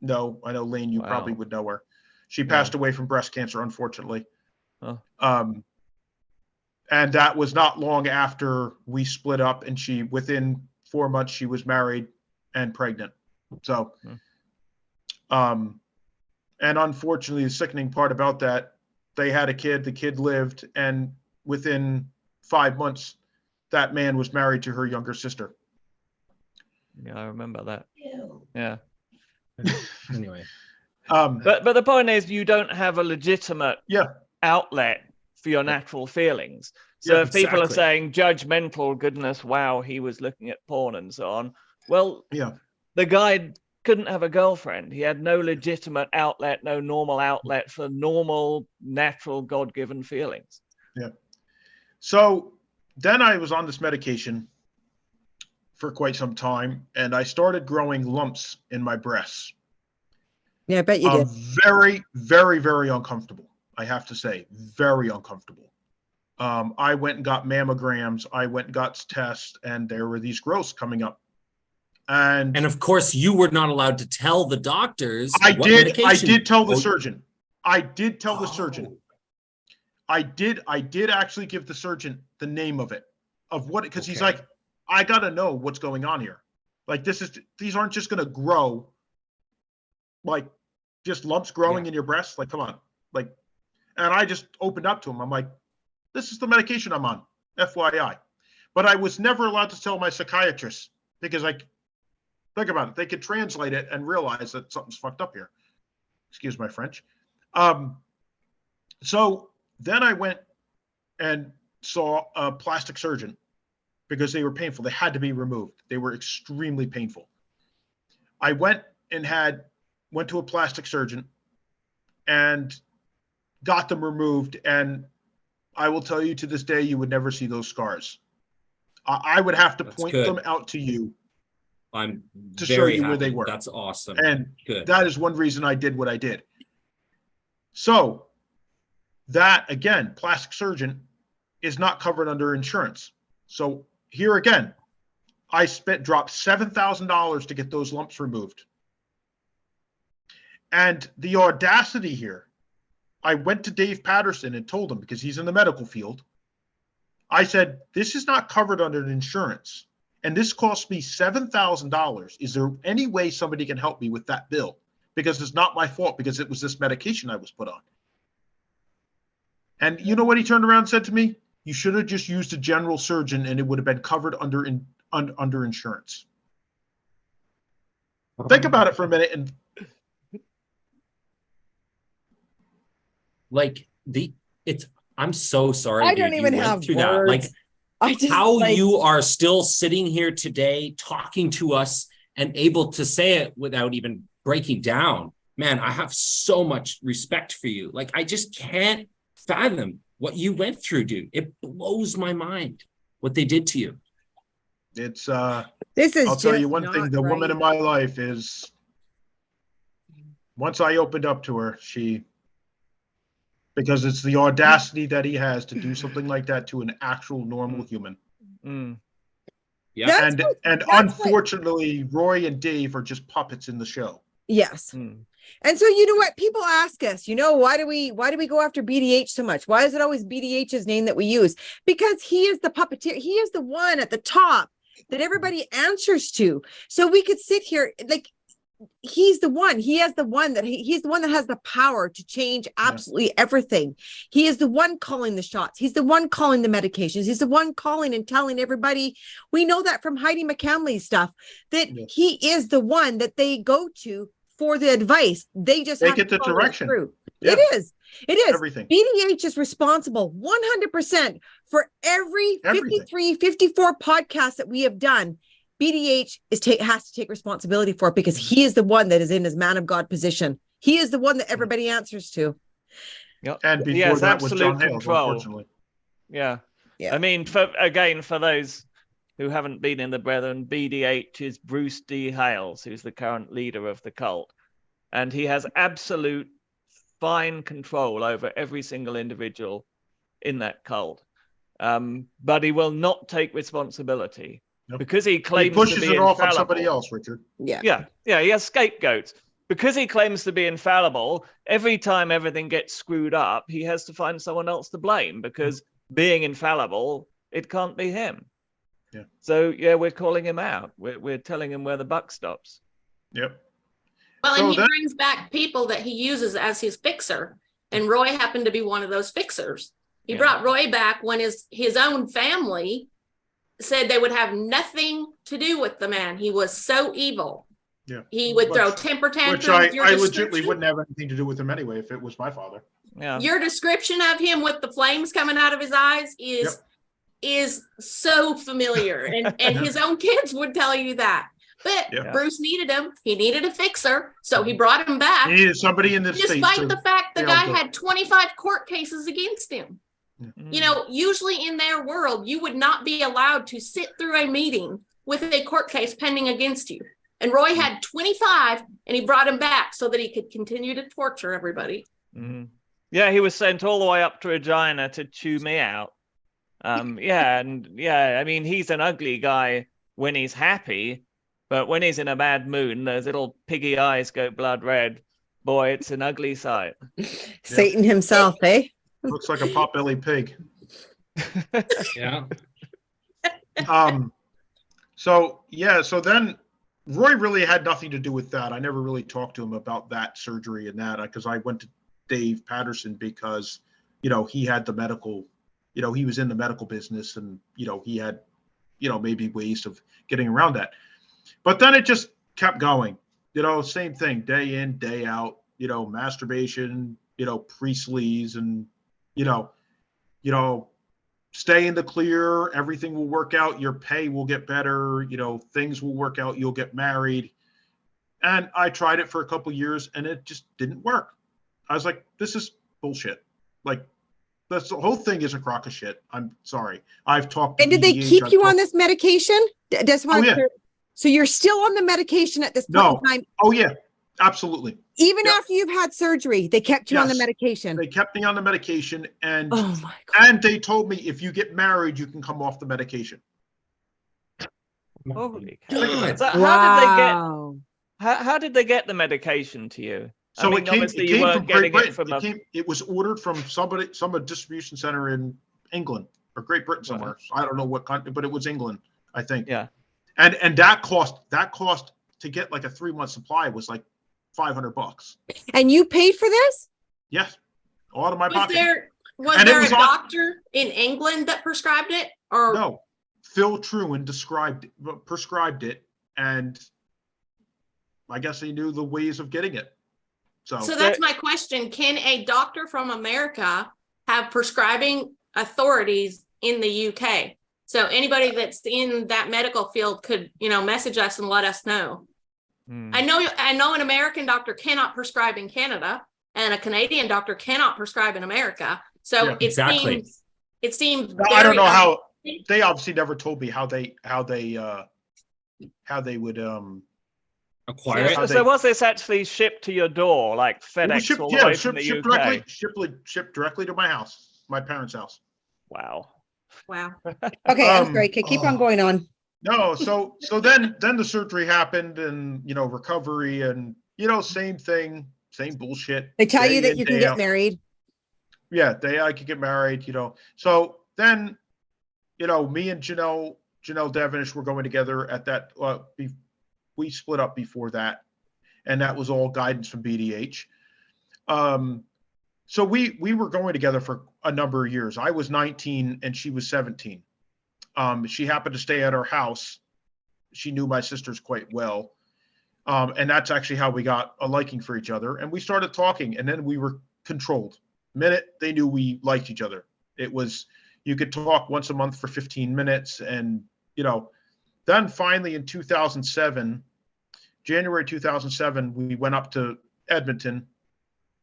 know. I know, Lane, you probably would know her. She passed away from breast cancer, unfortunately. Oh. And that was not long after we split up, and she, within 4 months, she was married and pregnant. So, and unfortunately, the sickening part about that, they had a kid, the kid lived, and within 5 months, that man was married to her younger sister. Yeah, I remember that. Yeah. Anyway. But the point is, you don't have a legitimate outlet for your natural feelings. So if people are saying judgmental, goodness, wow, he was looking at porn and so on. Well, the guy couldn't have a girlfriend. He had no legitimate outlet, no normal outlet for normal, natural, God-given feelings. Yeah. So then I was on this medication for quite some time, and I started growing lumps in my breasts. Yeah, I bet you did. Very, very, very uncomfortable. I have to say, very uncomfortable. I went and got mammograms. I went and got tests, and there were these growths coming up. And of course, you were not allowed to tell the doctors. I did tell the surgeon. I did tell the surgeon. I did actually give the surgeon the name of it, of what, because he's like, I got to know what's going on here. Like, these aren't just going to grow, like just lumps growing in your breast. Like, come on. Like, and I just opened up to him. I'm like, this is the medication I'm on, FYI. But I was never allowed to tell my psychiatrist, because think about it. They could translate it and realize that something's fucked up here. Excuse my French. So then I went and saw a plastic surgeon, because they were painful. They had to be removed. They were extremely painful. I went to a plastic surgeon and got them removed. And I will tell you, to this day, you would never see those scars. I would have to point them out to you. I'm to show you where they were. That's awesome. And that is one reason I did what I did. So that, again, plastic surgeon is not covered under insurance. So here again, I dropped $7,000 to get those lumps removed. And the audacity here, I went to Dave Patterson and told him, because he's in the medical field, I said, this is not covered under insurance, and this cost me $7,000. Is there any way somebody can help me with that bill? Because it's not my fault, because it was this medication I was put on. And you know what he turned around and said to me? You should have just used a general surgeon, and it would have been covered under insurance. Think about it for a minute. And I'm so sorry. I don't even have words. That. Like, you are still sitting here today talking to us and able to say it without even breaking down. Man, I have so much respect for you. Like, I just can't fathom what you went through, dude. It blows my mind what they did to you. It's I'll tell you one thing, the woman in my life is, once I opened up to her, because it's the audacity that he has to do something like that to an actual normal human. Yeah. And unfortunately, Roy and Dave are just puppets in the show. Yes. And so, you know what, people ask us, why do we go after BDH so much? Why is it always BDH's name that we use? Because he is the puppeteer. He is the one at the top that everybody answers to. So we could sit here, like, he's the one. He's the one that has the power to change absolutely everything. He is the one calling the shots. He's the one calling the medications. He's the one calling and telling everybody. We know that from Heidi McCamley's stuff, that he is the one that they go to for the advice. They just They have get to the follow it direction. through. Yeah. It is. It is. Everything. BDH is responsible 100% for every Everything. 53, 54 podcasts that we have done. BDH has to take responsibility for it because he is the one that is in his man of God position. He is the one that everybody answers to. Yep. And He before has that was John absolute Hales, control. unfortunately. Yeah. Yeah. I mean, for those who haven't been in the Brethren, BDH is Bruce D. Hales, who's the current leader of the cult. And he has absolute fine control over every single individual in that cult. But he will not take responsibility because he claims He pushes to be it off on infallible. somebody else, Richard. Yeah. Yeah, he has scapegoats. Because he claims to be infallible, every time everything gets screwed up, he has to find someone else to blame because being infallible, it can't be him. Yeah. So, yeah, we're calling him out. We're telling him where the buck stops. Yep. Well, So and he brings back people that he uses as his fixer. And Roy happened to be one of those fixers. He Yeah. brought Roy back when his own family said they would have nothing to do with the man. He was so evil. Yeah. He would throw temper tantrums. Which Your I description- legitimately wouldn't have anything to do with him anyway if it was my father. Yeah. Your description of him with the flames coming out of his eyes is so familiar. And his own kids would tell you that. But Yeah. Bruce needed him. He needed a fixer. So he brought him back. He needed somebody in the States. Despite the fact the be guy able to- had 25 court cases against him. You know, usually in their world, you would not be allowed to sit through a meeting with a court case pending against you. And Roy had 25 and he brought him back so that he could continue to torture everybody. Yeah, he was sent all the way up to Regina to chew me out. I mean, he's an ugly guy when he's happy, but when he's in a bad mood and those little piggy eyes go blood red, boy, it's an ugly sight. Satan himself, eh? Looks like a pot-bellied pig. Yeah. So then Roy really had nothing to do with that. I never really talked to him about that surgery and that because I went to Dave Patterson because, he had the medical, he was in the medical business and, he had, maybe ways of getting around that. But then it just kept going, same thing, day in, day out, masturbation, Priestley's and, stay in the clear, everything will work out, your pay will get better, things will work out, you'll get married. And I tried it for a couple of years and it just didn't work. I was like, this is bullshit. Like, the whole thing is a crock of shit. I'm sorry. I've talked to And did they BDH, keep you on this medication? yeah. So you're still on the medication at this point in time? Oh, yeah, absolutely. Even Yep. after you've had surgery, they kept you on the Yes. medication. They kept me on the medication and Oh my God. and they told me if you get married, you can come off the medication. Holy God. cow. So Wow. how did they get the medication to you? So I mean, it came obviously you from weren't Great getting it Britain. from It was ordered from some distribution center in England or Great Britain somewhere. I don't know what country, but it was England, I think. Yeah. And that cost to get like a 3-month supply was like $500. And you paid for this? Yes, all out of my Was pocket. there And it a was on- doctor in England that prescribed it? Or No, Phil Truan prescribed it, and I guess he knew the ways of getting it. So that's my question. Can a doctor from America have prescribing authorities in the UK? So anybody that's in that medical field could, message us and let us know. I know an American doctor cannot prescribe in Canada and a Canadian doctor cannot prescribe in America. So Yeah, exactly. it seems I don't very know how they obviously never told me how they would Acquire it. So was this actually shipped to your door, like FedEx all the way from the UK? Shipped directly to my house, my parents' house. Wow. Wow. Okay, I'm sorry. Okay, keep on going on. No, so then the surgery happened and recovery and same thing, same bullshit. They tell you day that in, you can day get out. married. Yeah, I could get married, So then, me and Janelle Devonish were going together at that. We split up before that, and that was all guidance from BDH. So we were going together for a number of years. I was 19 and she was 17. She happened to stay at our house. She knew my sisters quite well. And that's actually how we got a liking for each other. And we started talking, and then we were controlled. The minute they knew we liked each other, it was, you could talk once a month for 15 minutes. And, then finally in 2007, January 2007, we went up to Edmonton.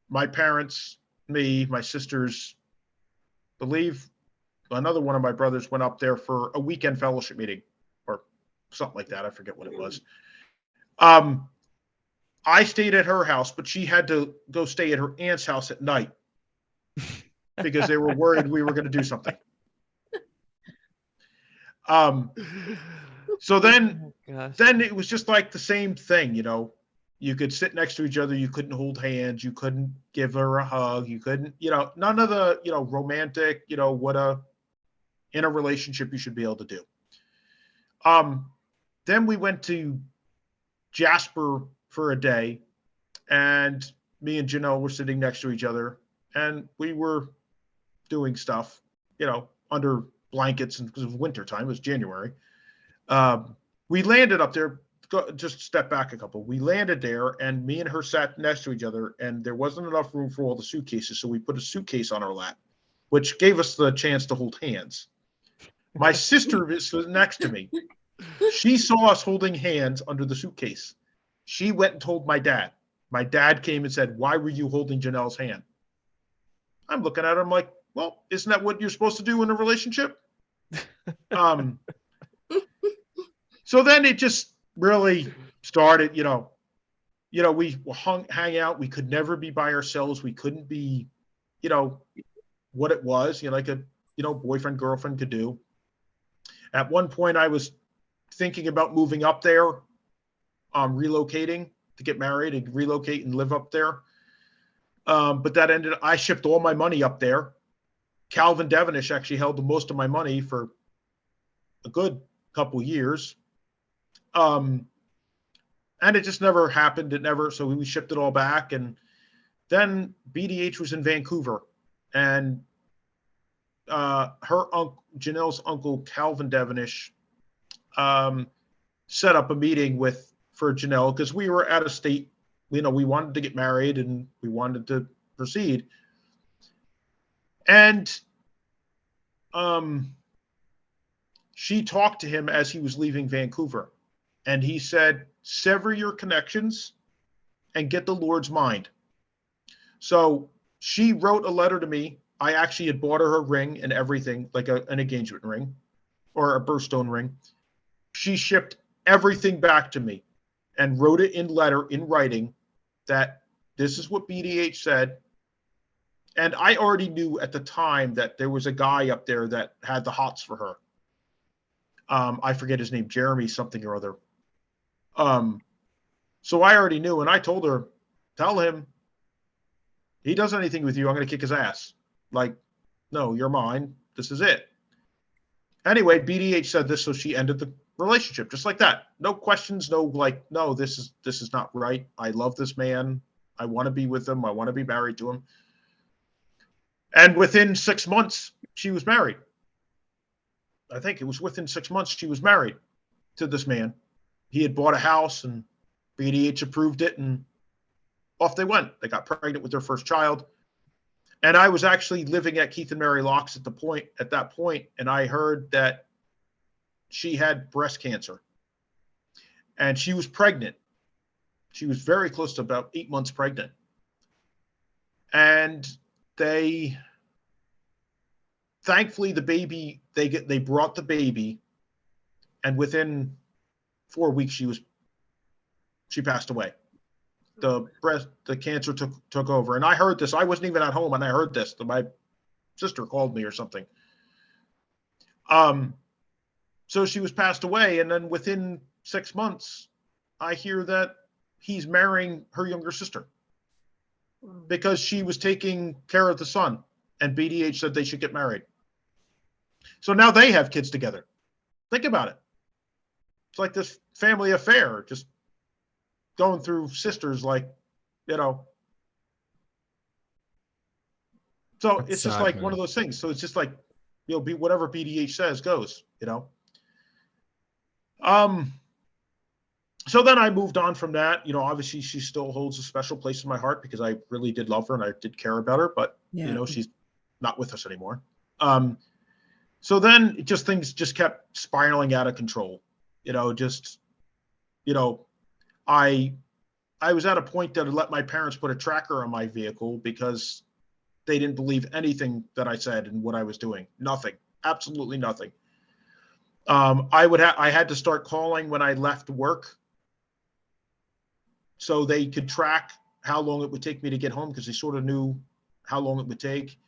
My parents, me, my sisters, believe another one of my brothers went up there for a weekend fellowship meeting or something like that. I forget what it was. I stayed at her house, but she had to go stay at her aunt's house at night because they were worried we were going to do something. So then it was just like the same thing, you could sit next to each other. You couldn't hold hands. You couldn't give her a hug. You couldn't, none of the, romantic, what in a relationship you should be able to do. Then we went to Jasper for a day, and me and Janelle were sitting next to each other, and we were doing stuff, under blankets, and because it was winter time, it was January. We landed up there. Just step back a couple. We landed there, and me and her sat next to each other, and there wasn't enough room for all the suitcases, so we put a suitcase on our lap, which gave us the chance to hold hands. My sister was next to me. She saw us holding hands under the suitcase. She went and told my dad. My dad came and said, "Why were you holding Janelle's hand?" I'm looking at her. I'm like, "Well, isn't that what you're supposed to do in a relationship?" So then it just really started, we hang out. We could never be by ourselves. We couldn't be, what it was, like a, boyfriend, girlfriend could do. At one point I was thinking about moving up there, relocating to get married and relocate and live up there. But that ended, I shipped all my money up there. Calvin Devonish actually held the most of my money for a good couple years. And it just never happened. So we shipped it all back. And then BDH was in Vancouver, and Janelle's uncle, Calvin Devonish, set up a meeting for Janelle, because we were out of state. We wanted to get married and we wanted to proceed. And she talked to him as he was leaving Vancouver. And he said, "Sever your connections and get the Lord's mind." So she wrote a letter to me. I actually had bought her a ring and everything, like an engagement ring or a birthstone ring. She shipped everything back to me and wrote it in writing, that this is what BDH said. And I already knew at the time that there was a guy up there that had the hots for her. I forget his name, Jeremy something or other. So I already knew, and I told her, "Tell him, he does anything with you, I'm going to kick his ass." Like, "No, you're mine. This is it." Anyway, BDH said this, so she ended the relationship just like that. No questions, no this is not right. I love this man. I want to be with him. I want to be married to him. And within 6 months, she was married. I think it was within 6 months she was married to this man. He had bought a house, and BDH approved it, and off they went. They got pregnant with their first child. And I was actually living at Keith and Mary Locke's at that point, and I heard that she had breast cancer. And she was pregnant. She was very close to about 8 months pregnant. And thankfully the baby, they brought the baby, and within 4 weeks she passed away. The cancer took over. And I heard this. I wasn't even at home, and I heard this. My sister called me or something. So she was passed away, and then within 6 months, I hear that he's marrying her younger sister because she was taking care of the son, and BDH said they should get married. So now they have kids together. Think about it. It's like this family affair, just going through sisters, So That's it's just sad, like man. one of those things. So it's just like, whatever BDH says goes, So then I moved on from that. Obviously she still holds a special place in my heart because I really did love her and I did care about her, but she's not with us anymore. So then things just kept spiraling out of control. I was at a point that I let my parents put a tracker on my vehicle because they didn't believe anything that I said and what I was doing. Nothing, absolutely nothing. I had to start calling when I left work so they could track how long it would take me to get home because they sort of knew how long it would take.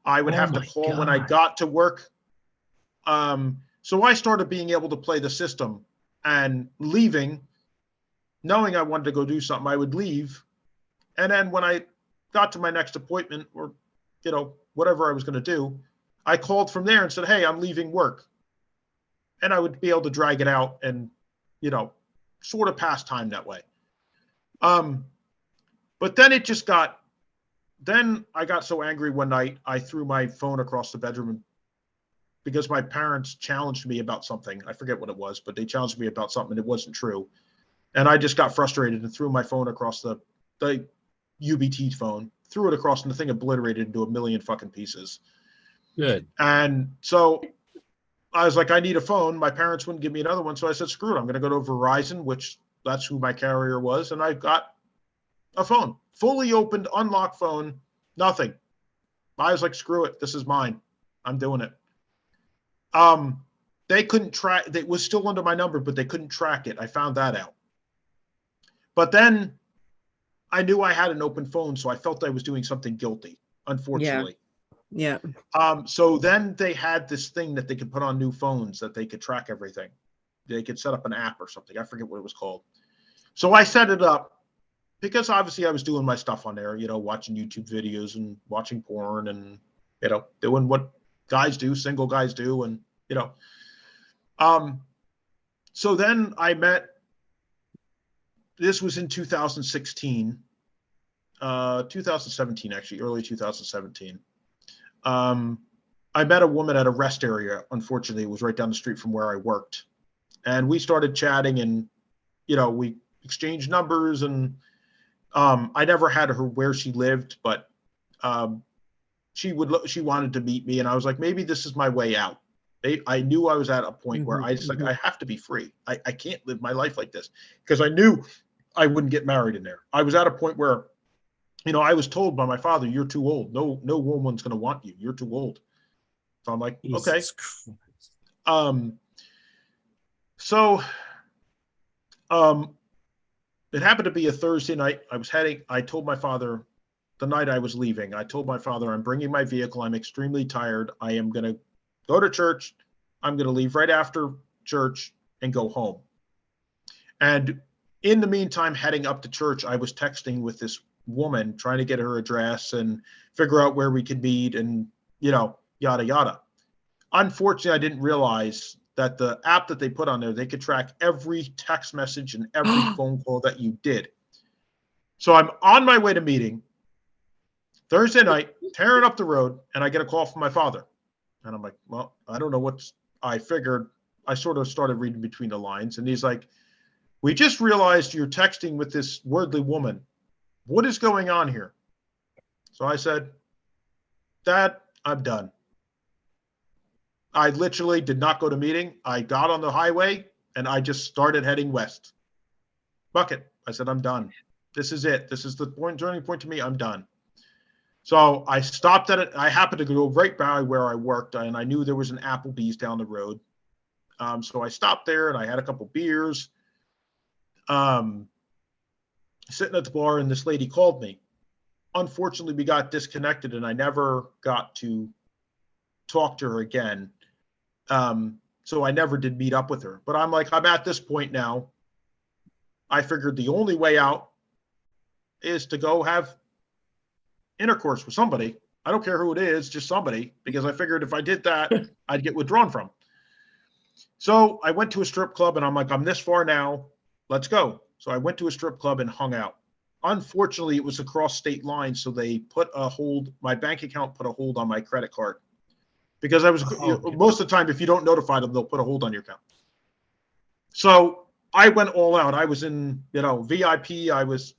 I would have to call when I got to work. So I started being able to play the system and leaving, knowing I wanted to go do something, I would leave. And then when I got to my next appointment or, whatever I was going to do, I called from there and said, hey, I'm leaving work. And I would be able to drag it out and, sort of pass time that way. But then then I got so angry one night, I threw my phone across the bedroom because my parents challenged me about something. I forget what it was, but they challenged me about something and it wasn't true. And I just got frustrated and threw my phone across the UBT phone, threw it across and the thing obliterated into a million fucking pieces. Good. And so I was like, I need a phone. My parents wouldn't give me another one. So I said, screw it. I'm going to go to Verizon, which that's who my carrier was. And I got a phone, fully opened, unlocked phone, nothing. I was like, screw it. This is mine. I'm doing it. They couldn't track, it was still under my number, but they couldn't track it. I found that out. But then I knew I had an open phone, so I felt I was doing something guilty, unfortunately. Yeah. So then they had this thing that they could put on new phones that they could track everything. They could set up an app or something. I forget what it was called. So I set it up because obviously I was doing my stuff on there, watching YouTube videos and watching porn and, doing what guys do, single guys do. And, so then I met, this was in 2016, 2017, actually, early 2017. I met a woman at a rest area. Unfortunately, it was right down the street from where I worked. And we started chatting and, we exchanged numbers and I never had her where she lived, but she wanted to meet me. And I was like, maybe this is my way out. I knew I was at a point where I have to be free. I can't live my life like this because I knew I wouldn't get married in there. I was at a point where, I was told by my father, you're too old. No woman's going to want you. You're too old. So I'm like, okay. It happened to be a Thursday night. I told my father the night I was leaving, I told my father, I'm bringing my vehicle. I'm extremely tired. I am going to go to church. I'm going to leave right after church and go home. And in the meantime, heading up to church, I was texting with this woman, trying to get her address and figure out where we could meet and, yada, yada. Unfortunately, I didn't realize that the app that they put on there, they could track every text message and every phone call that you did. So I'm on my way to meeting Thursday night, tearing up the road, and I get a call from my father. And I'm like, well, I don't know I figured. I sort of started reading between the lines. And he's like, we just realized you're texting with this worldly woman. What is going on here? So I said, Dad, I'm done. I literally did not go to meeting. I got on the highway and I just started heading west. Bucket. I said, I'm done. This is it. This is the turning point to me. I'm done. So I stopped at it. I happened to go right by where I worked and I knew there was an Applebee's down the road. So I stopped there and I had a couple beers. Sitting at the bar and this lady called me. Unfortunately, we got disconnected and I never got to talk to her again. So I never did meet up with her. But I'm like, I'm at this point now. I figured the only way out is to go have intercourse with somebody. I don't care who it is, just somebody, because I figured if I did that, I'd get withdrawn from. So I went to a strip club and I'm like, I'm this far now. Let's go. So I went to a strip club and hung out. Unfortunately, it was across state lines. So they put a hold, my bank account put a hold on my credit card because I was, most of the time, if you don't notify them, they'll put a hold on your account. So I went all out. I was in, VIP. I was,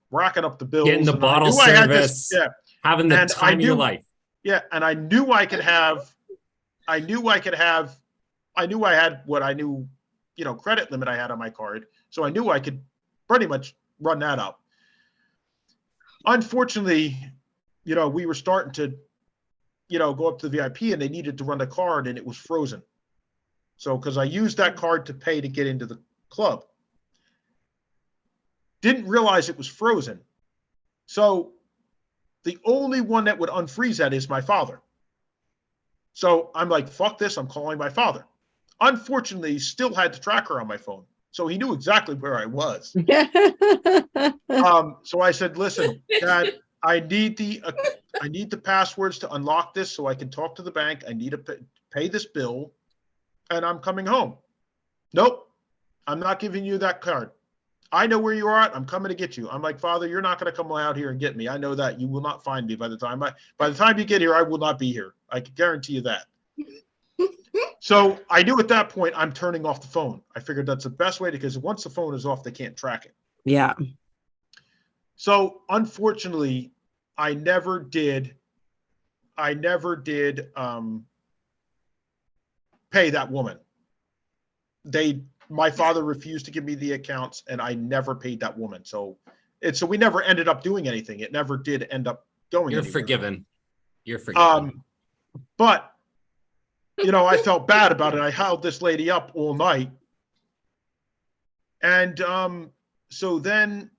racking up the bills. Getting the and bottle I knew I had service, this, having the and I time of your knew, life. yeah, and I knew I could have, I knew I had what I knew, credit limit I had on my card. So I knew I could pretty much run that up. Unfortunately, we were starting to, go up to the VIP, and they needed to run the card, and it was frozen. So, because I used that card to pay to get into the club. Didn't realize it was frozen. So the only one that would unfreeze that is my father. So I'm like, fuck this, I'm calling my father. Unfortunately, he still had the tracker on my phone. So he knew exactly where I was. So I said, listen, Dad, I need the passwords to unlock this so I can talk to the bank. I need to pay this bill, and I'm coming home. Nope, I'm not giving you that card. I know where you are at. I'm coming to get you. I'm like, Father, you're not going to come out here and get me. I know that. You will not find me by the time you get here, I will not be here. I can guarantee you that. So I knew at that point I'm turning off the phone. I figured that's the best way, because once the phone is off, they can't track it. Yeah. So unfortunately, I never did pay that woman. My father refused to give me the accounts, and I never paid that woman. So we never ended up doing anything. It never did end up going You're anywhere. forgiven. You're forgiven. But I felt bad about it. I held this lady up all night. And so then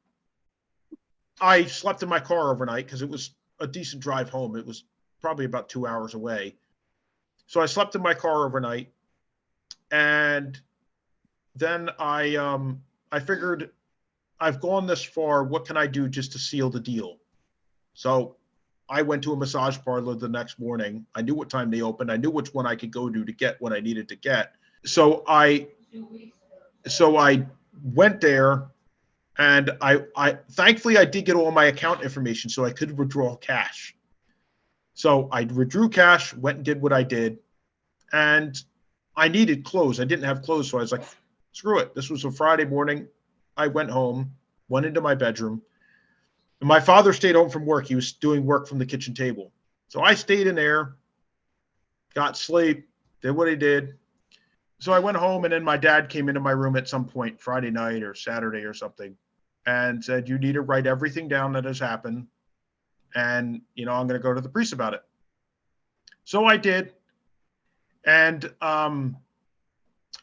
I slept in my car overnight, because it was a decent drive home. It was probably about 2 hours away. So I slept in my car overnight, and then I figured, I've gone this far. What can I do just to seal the deal? So I went to a massage parlor the next morning. I knew what time they opened. I knew which one I could go to get what I needed to get. So I went there, and I thankfully I did get all my account information so I could withdraw cash. So I withdrew cash, went and did what I did, and I needed clothes. I didn't have clothes, so I was like, screw it. This was a Friday morning. I went home, went into my bedroom. And my father stayed home from work. He was doing work from the kitchen table. So I stayed in there, got sleep, did what he did. So I went home, and then my dad came into my room at some point, Friday night or Saturday or something, and said, you need to write everything down that has happened. And, I'm going to go to the priest about it. So I did. And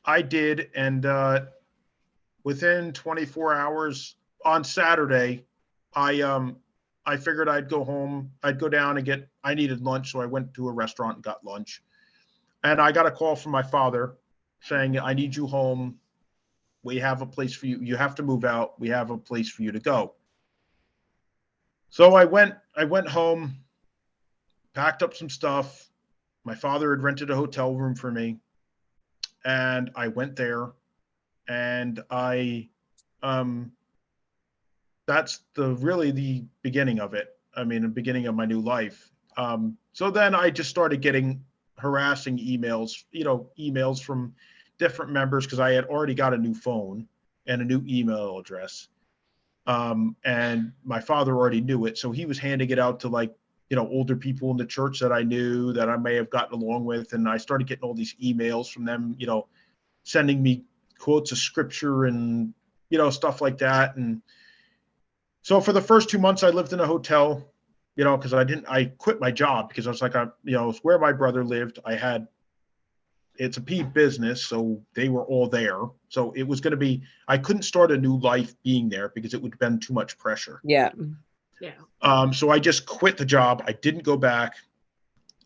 I did. And within 24 hours on Saturday, I figured I'd go home. I'd go down and I needed lunch. So I went to a restaurant and got lunch. And I got a call from my father saying, I need you home. We have a place for you. You have to move out. We have a place for you to go. So I went home, packed up some stuff. My father had rented a hotel room for me, and I went there, and that's really the beginning of it. I mean, the beginning of my new life. So then I just started getting harassing emails, emails from different members, because I had already got a new phone and a new email address. And my father already knew it. So he was handing it out to older people in the church that I knew that I may have gotten along with. And I started getting all these emails from them, sending me quotes of scripture and, stuff like that. And so for the first 2 months I lived in a hotel, because I quit my job because I was like, it's where my brother lived. It's a pea business, so they were all there. So it was going to be, I couldn't start a new life being there because it would have been too much pressure. Yeah. Yeah. So I just quit the job. I didn't go back.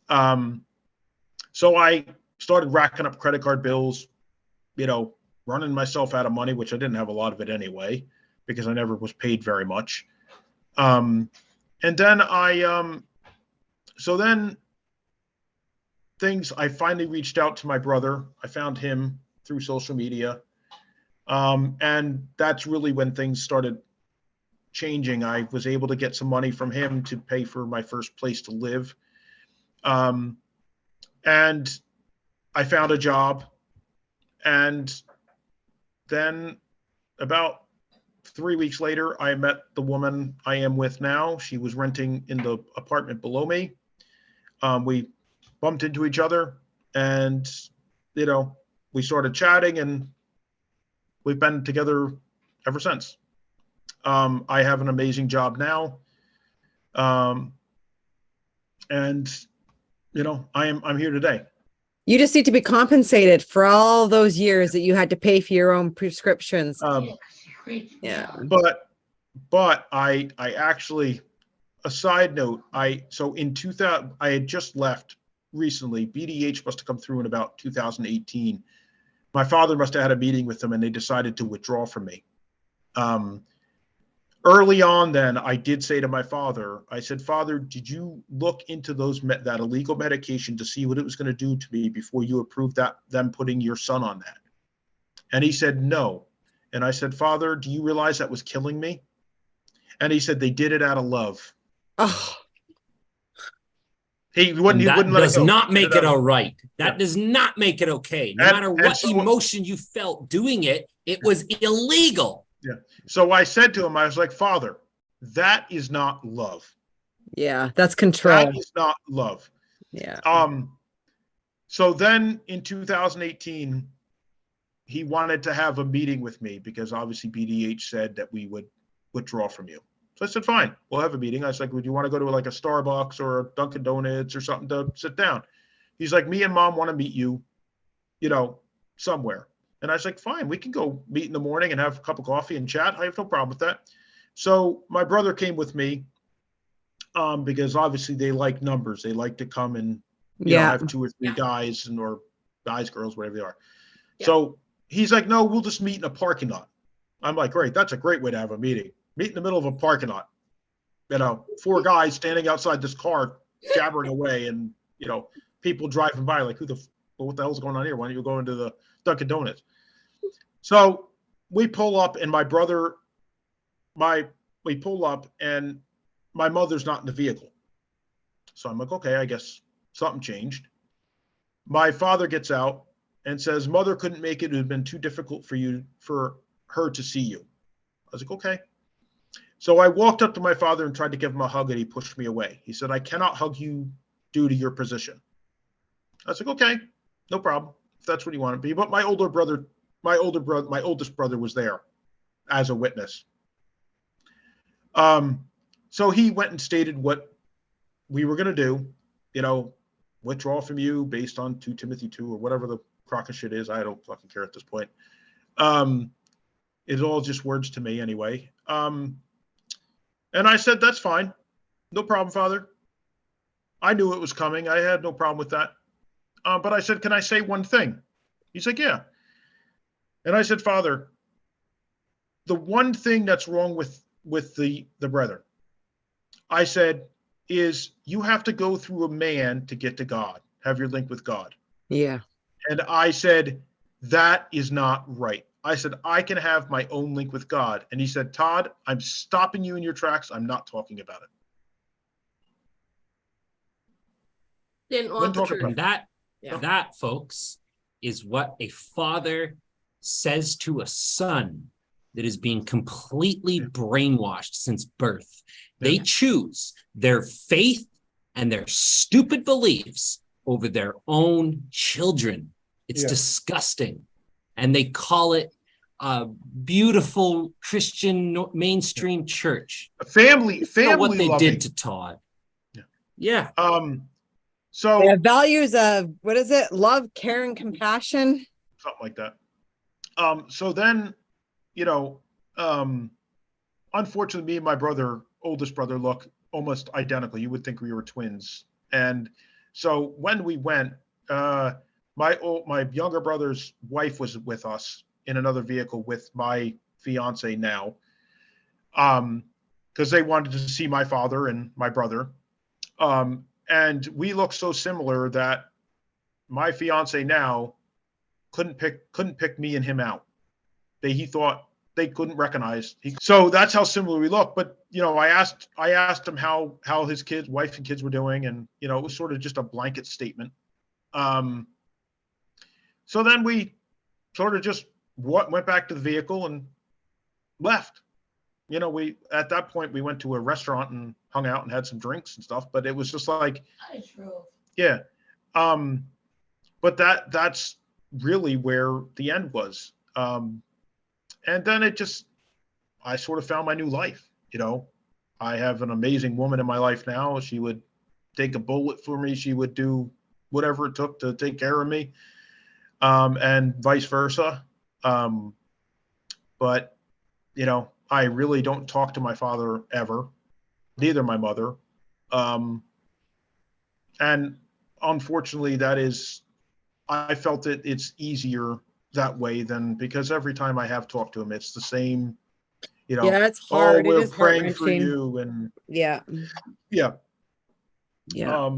So I started racking up credit card bills, running myself out of money, which I didn't have a lot of it anyway, because I never was paid very much. And then I finally reached out to my brother. I found him through social media. And that's really when things started changing. I was able to get some money from him to pay for my first place to live. And I found a job, and then about 3 weeks later, I met the woman I am with now. She was renting in the apartment below me. We bumped into each other, and, you know, we started chatting, and we've been together ever since. I have an amazing job now. And, you know, I'm here today. You just need to be compensated for all those years that you had to pay for your own prescriptions. Yeah. But I actually, a side note, so in 2000, I had just left recently. BDH must have come through in about 2018. My father must have had a meeting with them, and they decided to withdraw from me. Early on then, I did say to my father, I said, Father, did you look into that illegal medication to see what it was going to do to me before you approved them putting your son on that? And he said, no. And I said, Father, do you realize that was killing me? And he said, they did it out of love. Oh. He wouldn't let it go. That does not make it all right. That does not make it okay. No matter what emotion you felt doing it, it was illegal. Yeah. So I said to him, I was like, Father, that is not love. Yeah, that's control. That is not love. Yeah. So then in 2018, he wanted to have a meeting with me because obviously BDH said that we would withdraw from you. So I said, fine, we'll have a meeting. I was like, would you want to go to like a Starbucks or a Dunkin' Donuts or something to sit down? He's like, me and Mom want to meet you, you know, somewhere. And I was like, fine, we can go meet in the morning and have a cup of coffee and chat. I have no problem with that. So my brother came with me because obviously they like numbers. They like to come and you know, have 2 or 3 guys or guys, girls, whatever they are. Yeah. So he's like, no, we'll just meet in a parking lot. I'm like, great, that's a great way to have a meeting. Meet in the middle of a parking lot. You know, 4 guys standing outside this car, jabbering away, and you know, people driving by like, what the hell's going on here? Why don't you go into the Dunkin' Donuts? So we pull up, and we pull up, and my mother's not in the vehicle. So I'm like, okay, I guess something changed. My father gets out and says, Mother couldn't make it. It had been too difficult for her to see you. I was like, okay. So I walked up to my father and tried to give him a hug, and he pushed me away. He said, I cannot hug you due to your position. I was like, okay, no problem, if that's what you want to be. But my oldest brother was there as a witness. So he went and stated what we were going to do, you know, withdraw from you based on 2 Timothy 2 or whatever the crock of shit is. I don't fucking care at this point. It's all just words to me anyway. And I said, that's fine. No problem, Father. I knew it was coming. I had no problem with that. But I said, can I say one thing? He's like, yeah. And I said, Father, the one thing that's wrong with the brethren, I said, is you have to go through a man to get to God, have your link with God. Yeah. And I said, that is not right. I said, I can have my own link with God. And he said, Todd, I'm stopping you in your tracks. I'm not talking about it. Didn't want the truth. That, folks, is what a father says to a son that is being completely brainwashed since birth. They choose their faith and their stupid beliefs over their own children. It's disgusting. And they call it a beautiful Christian mainstream church. Family what they loving. did to Todd. Yeah. So they have values of, what is it? Love, care, and compassion. Something like that. So then, you know, unfortunately, me and my oldest brother, look almost identical. You would think we were twins. And so when we went, my younger brother's wife was with us in another vehicle with my fiance now, because they wanted to see my father and my brother. And we look so similar that my fiance now couldn't pick me and him out. He thought they couldn't recognize. So that's how similar we look. But you know, I asked him how his wife and kids were doing, and you know, it was sort of just a blanket statement. So then we sort of just went back to the vehicle and left. You know, at that point we went to a restaurant and hung out and had some drinks and stuff, but it was just like, yeah. But that's really where the end was. And then I sort of found my new life. You know, I have an amazing woman in my life now. She would take a bullet for me. She would do whatever it took to take care of me, and vice versa. But, you know, I really don't talk to my father ever, neither my mother. And unfortunately, I felt it's easier that way because every time I have talked to him, it's the same, you know, yeah, it's hard. we're It is praying for heart-wrenching. you. And Yeah. yeah. Yeah.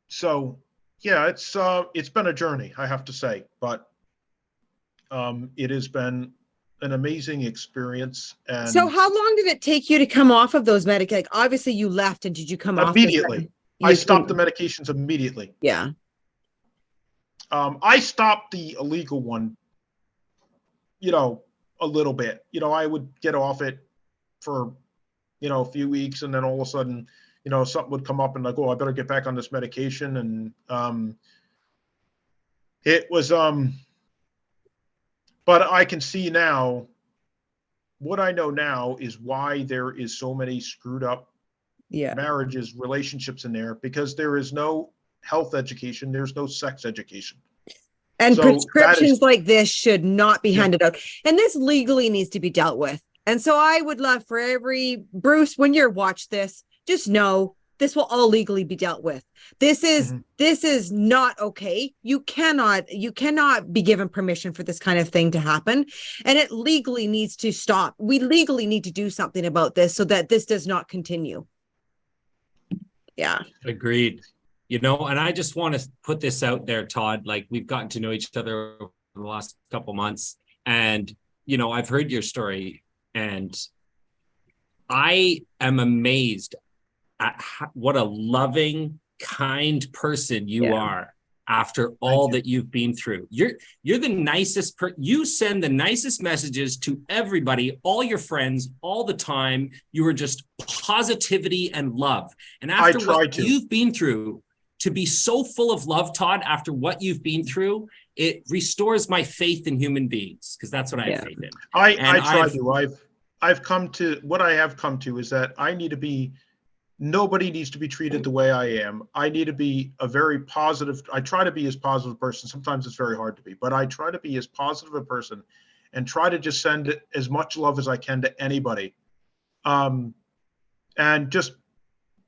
So yeah, it's been a journey, I have to say, but it has been an amazing experience. And So how long did it take you to come off of those medications? Like, obviously you left, and did you come immediately? off? I stopped the medications immediately. Yeah. I stopped the illegal one, you know, a little bit. You know, I would get off it for, you know, a few weeks, and then all of a sudden, you know, something would come up and like, oh, I better get back on this medication. And it was, but I can see now, what I know now is why there is so many screwed up marriages, relationships in there, because there is no health education. There's no sex education. And So prescriptions like this should not be handed out. And this legally needs to be dealt with. And so I would love for Bruce, when you're watch this, just know this will all legally be dealt with. This is not okay. You cannot be given permission for this kind of thing to happen. And it legally needs to stop. We legally need to do something about this so that this does not continue. Yeah. Agreed. You know, and I just want to put this out there, Todd, like we've gotten to know each other over the last couple months, and, you know, I've heard your story, and I am amazed at what a loving, kind person you are after all that you've been through. You're the nicest you send the nicest messages to everybody, all your friends, all the time. You are just positivity and love. And after what you've been through, to be so full of love, Todd, after what you've been through, it restores my faith in human beings, because that's what I have faith in. I've come to, what I have come to is that nobody needs to be treated the way I am. I need to be I try to be as positive a person. Sometimes it's very hard to be, but I try to be as positive a person and try to just send as much love as I can to anybody. And just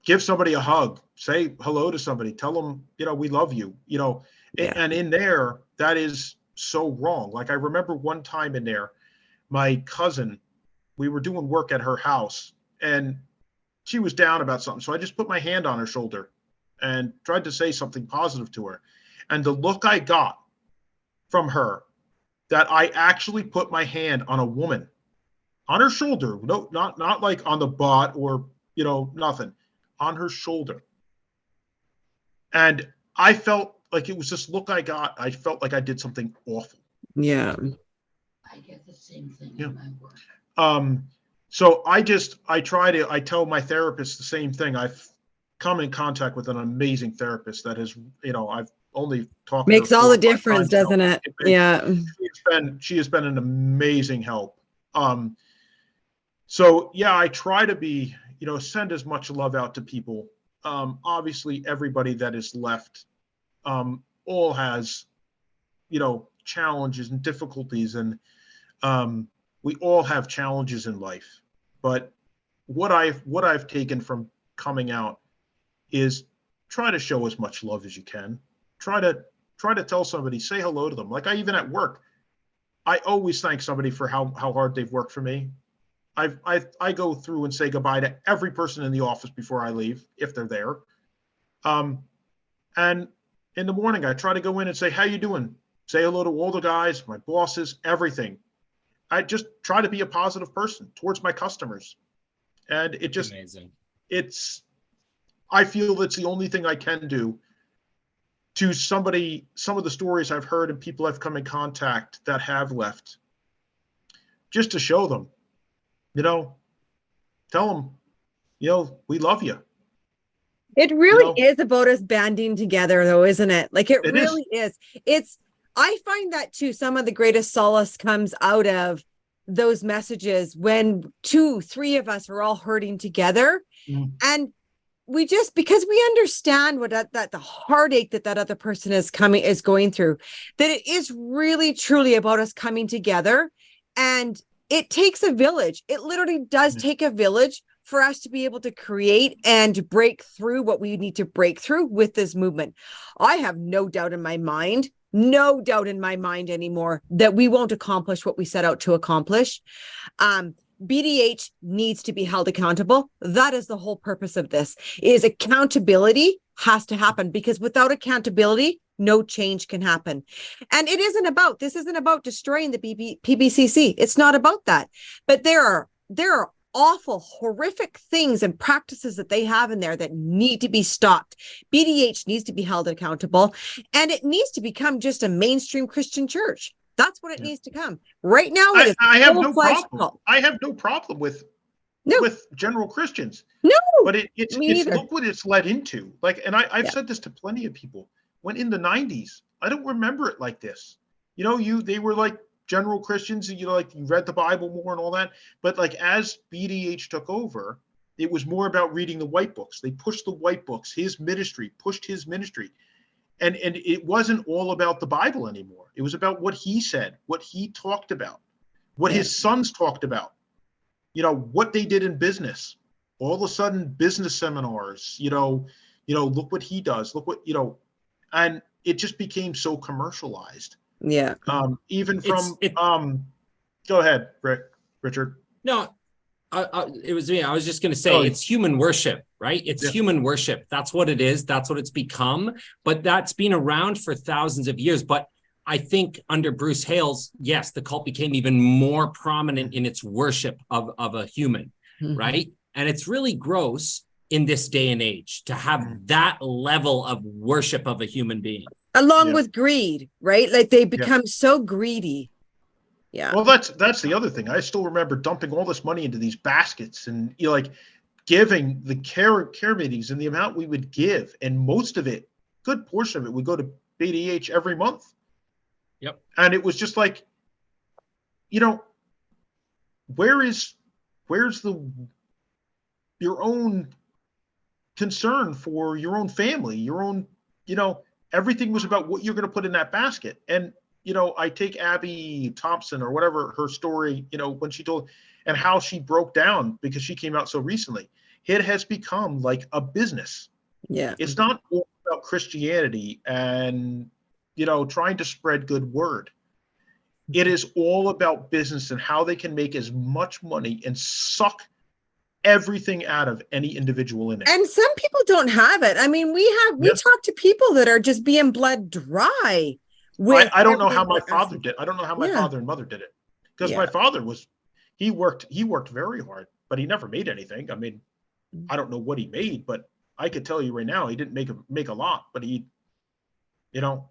give somebody a hug, say hello to somebody, tell them, you know, we love you, you know, and in there, that is so wrong. Like, I remember one time in there, my cousin, we were doing work at her house, and she was down about something. So I just put my hand on her shoulder and tried to say something positive to her. And the look I got from her, that I actually put my hand on a woman, on her shoulder, no, not like on the butt or, you know, nothing, on her shoulder. And I felt like it was this look I got. I felt like I did something awful. Yeah. I get the same thing in my work. So I tell my therapist the same thing. I've come in contact with an amazing therapist that has, you know, I've only talked. Makes all the difference, doesn't it? Yeah. She has been an amazing help. So yeah, I try to be, you know, send as much love out to people. Obviously everybody that is left, all has, you know, challenges and difficulties, and we all have challenges in life. But what I've taken from coming out is try to show as much love as you can. Try to tell somebody, say hello to them. Like, even at work, I always thank somebody for how hard they've worked for me. I go through and say goodbye to every person in the office before I leave, if they're there. And in the morning, I try to go in and say, how you doing? Say hello to all the guys, my bosses, everything. I just try to be a positive person towards my customers. And it just, amazing. I feel it's the only thing I can do to somebody, some of the stories I've heard and people I've come in contact that have left, just to show them, tell them, we love you. It really is about us banding together, though, isn't it? Like it really is. I find that too. Some of the greatest solace comes out of those messages when 2-3 of us are all hurting together. And we just, because we understand what that the heartache that other person is going through, that it is really truly about us coming together. And it takes a village. It literally does take a village for us to be able to create and break through what we need to break through with this movement. I have no doubt in my mind anymore that we won't accomplish what we set out to accomplish. BDH needs to be held accountable. That is the whole purpose of this, is accountability has to happen, because without accountability, no change can happen. And this isn't about destroying the PBCC. It's not about that. But there are awful, horrific things and practices that they have in there that need to be stopped. BDH needs to be held accountable, and it needs to become just a mainstream Christian church. That's what it needs to come. Right now, I have no problem. I have no problem with general Christians. No, but it's look what it's led into. Like, and I've said this to plenty of people. When in the 90s, I don't remember it like this. They were like general Christians, and you read the Bible more and all that. But like as BDH took over, it was more about reading the white books. They pushed the white books. His ministry pushed his ministry. And it wasn't all about the Bible anymore. It was about what he said, what he talked about, what his sons talked about, what they did in business. All of a sudden, business seminars, look what he does, look what, and it just became so commercialized. Yeah. Even from, go ahead, Richard. No, it was me. I was just going to say, it's human worship, right? It's human worship. That's what it is. That's what it's become. But that's been around for thousands of years. But I think under Bruce Hales, yes, the cult became even more prominent in its worship of a human, right? And it's really gross in this day and age to have that level of worship of a human being. Along with greed, right? Like they become so greedy. Yeah. Well, that's the other thing. I still remember dumping all this money into these baskets and giving the care meetings, and the amount we would give, and most of it, good portion of it, would go to BDH every month. Yep. And it was just like, where's your own concern for your own family, your own, everything was about what you're going to put in that basket. And I take Abby Thompson or whatever, her story, when she told, and how she broke down because she came out so recently. It has become like a business. Yeah. It's not all about Christianity and, trying to spread good word. It is all about business and how they can make as much money and suck everything out of any individual in it. And some people don't have it. I mean, we talk to people that are just being bled dry. I don't know how my father did. I don't know how my father and mother did it, because my father he worked very hard, but he never made anything. I mean, I don't know what he made, but I could tell you right now, he didn't make a lot, but he,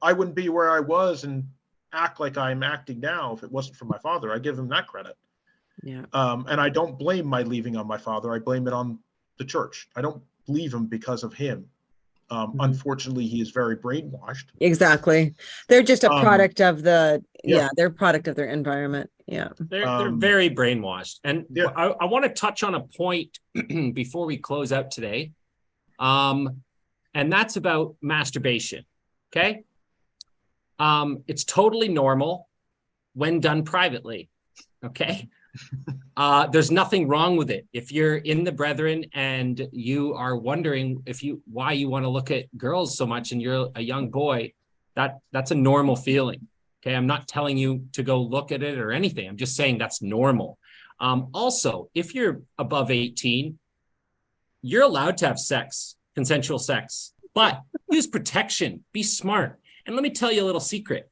I wouldn't be where I was and act like I'm acting now if it wasn't for my father. I give him that credit. Yeah. And I don't blame my leaving on my father. I blame it on the church. I don't leave him because of him. Unfortunately, he is very brainwashed. Exactly. They're just a product of they're a product of their environment. Yeah. They're very brainwashed. And I want to touch on a point before we close out today. And that's about masturbation. Okay. It's totally normal when done privately. Okay. There's nothing wrong with it. If you're in the brethren and you are wondering why you want to look at girls so much and you're a young boy, that's a normal feeling. Okay. I'm not telling you to go look at it or anything. I'm just saying that's normal. Also, if you're above 18, you're allowed to have sex, consensual sex, but use protection, be smart. And let me tell you a little secret.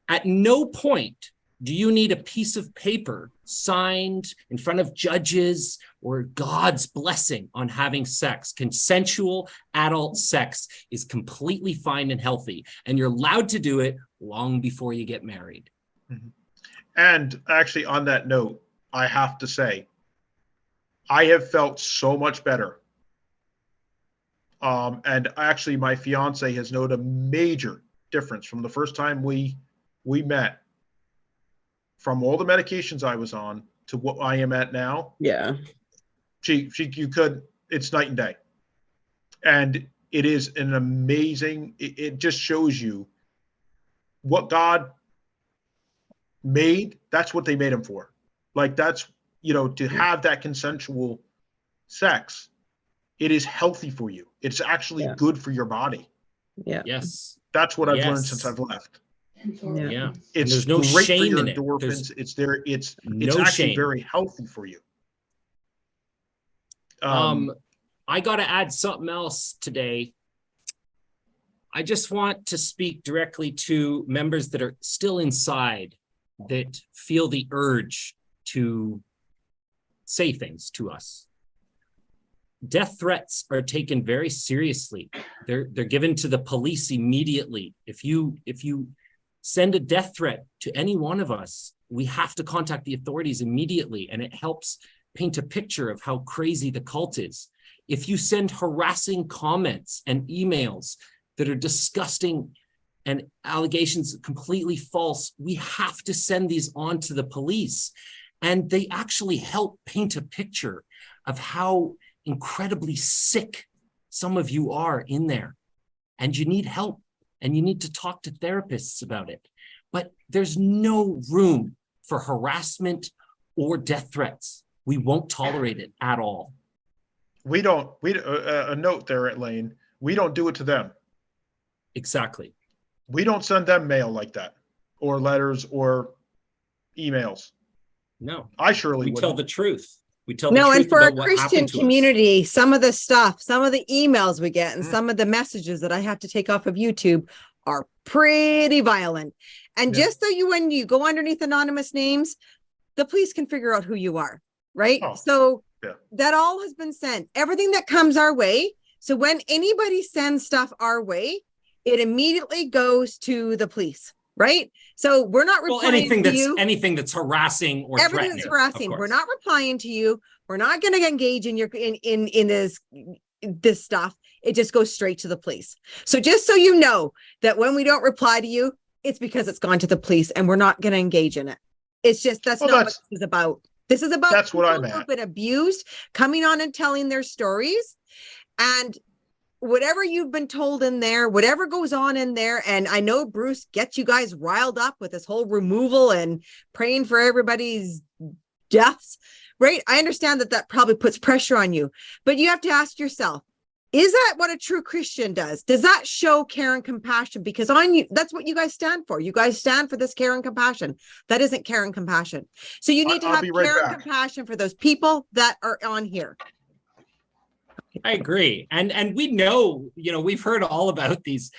At no point Do you need a piece of paper signed in front of judges or God's blessing on having sex? Consensual adult sex is completely fine and healthy, and you're allowed to do it long before you get married. Mm-hmm. And actually, on that note, I have to say, I have felt so much better. And actually, my fiance has noted a major difference from the first time we met. From all the medications I was on to what I am at now. Yeah. It's night and day. And it is an amazing, it just shows you what God made. That's what they made him for. Like that's, to have that consensual sex, it is healthy for you. It's actually good for your body. Yeah. Yes. That's what I've learned since I've left. Yeah. It's there's no great shame for your in it. endorphins. It's no actually shame. very healthy for you. I got to add something else today. I just want to speak directly to members that are still inside, that feel the urge to say things to us. Death threats are taken very seriously. They're given to the police immediately. If you send a death threat to any one of us, we have to contact the authorities immediately, and it helps paint a picture of how crazy the cult is. If you send harassing comments and emails that are disgusting and allegations completely false, we have to send these on to the police. And they actually help paint a picture of how incredibly sick some of you are in there, and you need help. And you need to talk to therapists about it. But there's no room for harassment or death threats. We won't tolerate it at all. A note there at Lane, we don't do it to them. Exactly. We don't send them mail like that, or letters or emails. No. I surely wouldn't. Tell the truth. We tell the No, truth and for about a Christian community, some of the stuff, some of the emails we get and some of the messages that I have to take off of YouTube are pretty violent. And just so when you go underneath anonymous names, the police can figure out who you are, right? So that all has been sent, everything that comes our way. So when anybody sends stuff our way, it immediately goes to the police, right? So we're not replying to you. Anything that's harassing or everything that's harassing. We're not replying to you. We're not going to engage in your in this stuff. It just goes straight to the police. So just so you know that when we don't reply to you, it's because it's gone to the police and we're not going to engage in it. It's just that's not what this is about. This is about that's what I'm people who've been abused, coming on and telling their stories, and whatever you've been told in there, whatever goes on in there. And I know Bruce gets you guys riled up with this whole removal and praying for everybody's deaths, right? I understand that probably puts pressure on you, but you have to ask yourself, is that what a true Christian does? Does that show care and compassion? Because on you, that's what you guys stand for. You guys stand for this care and compassion. That isn't care and compassion. So you need to have care and compassion for those people that are on here. I agree. And we know, we've heard all about these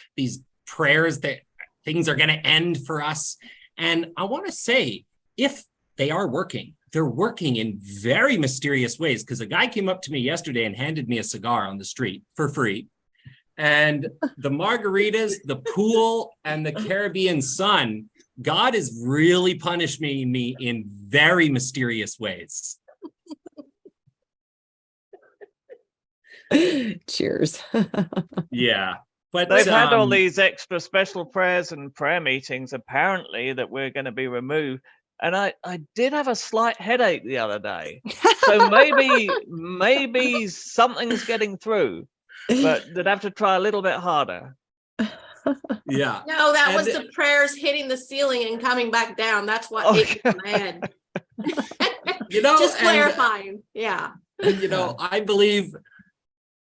prayers that things are going to end for us. And I want to say, if they are working, they're working in very mysterious ways, because a guy came up to me yesterday and handed me a cigar on the street for free. And the margaritas, the pool, and the Caribbean sun, God is really punishing me in very mysterious ways. Cheers. Yeah. But they've had all these extra special prayers and prayer meetings, apparently, that we're going to be removed. And I did have a slight headache the other day. So maybe something's getting through, but they'd have to try a little bit harder. Yeah. No, that was the prayers hitting the ceiling and coming back down. That's what hit my head. Just clarifying. Yeah. I believe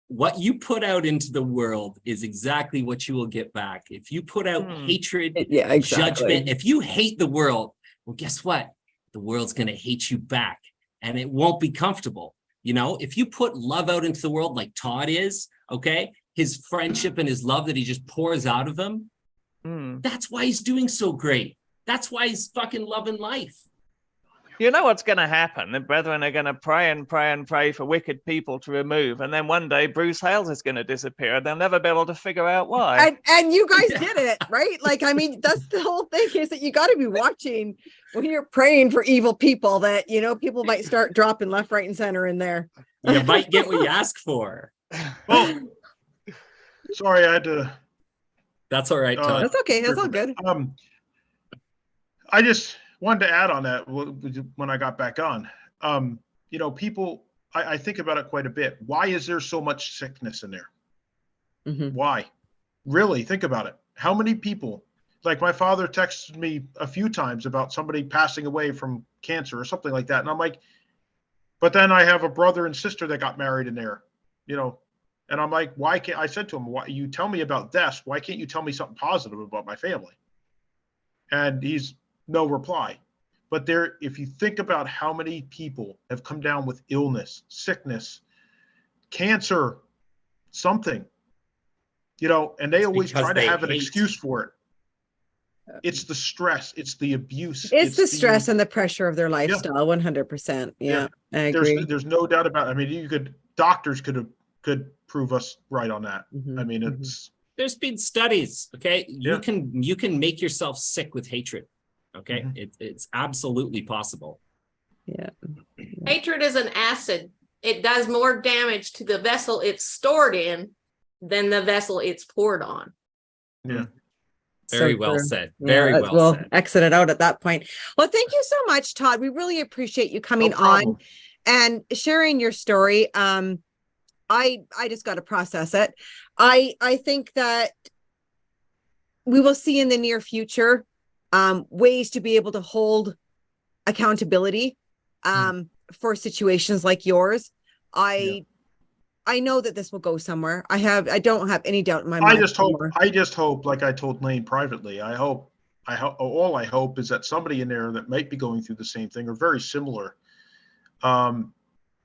what you put out into the world is exactly what you will get back. If you put out hatred, judgment, if you hate the world, well, guess what? The world's going to hate you back, and it won't be comfortable. If you put love out into the world like Todd is, okay, his friendship and his love that he just pours out of him, that's why he's doing so great. That's why he's fucking loving life. You know what's going to happen? The brethren are going to pray and pray and pray for wicked people to remove. And then one day Bruce Hales is going to disappear. They'll never be able to figure out why. And you guys did it, right? Like, I mean, that's the whole thing, is that you got to be watching when you're praying for evil people, that, you know, people might start dropping left, right, and center in there. You might get what you ask for. Oh, sorry, I had to. That's all right, Todd. That's okay. That's all good. I just wanted to add on that when I got back on. You know, people, I think about it quite a bit. Why is there so much sickness in there? Mm-hmm. Why? Really, think about it. How many people, like my father texted me a few times about somebody passing away from cancer or something like that. And I'm like, but then I have a brother and sister that got married in there, you know, and I'm like, why can't I said to him, why you tell me about death? Why can't you tell me something positive about my family? And he's no reply. But there, if you think about how many people have come down with illness, sickness, cancer, something, you know, and they always try to have an excuse for it. It's the stress, it's the abuse. It's the stress and the pressure of their lifestyle. 100%. Yeah, I agree. There's no doubt about it. I mean, doctors could prove us right on that. Mm-hmm. I mean, it's there's been studies. Okay, Yeah. you can make yourself sick with hatred. Okay, Mhm. It's absolutely possible. Yeah. Hatred is an acid. It does more damage to the vessel it's stored in than the vessel it's poured on. Yeah. Very So well true. said. Yeah, Very well we'll said. exit it out at that point. Well, thank you so much, Todd. We really appreciate you coming No problem. on and sharing your story. I just got to process it. I think that we will see in the near future ways to be able to hold accountability for situations like yours. I know that this will go somewhere. I don't have any doubt in my mind. I just hope, like I told Lane privately, all I hope is that somebody in there that might be going through the same thing or very similar,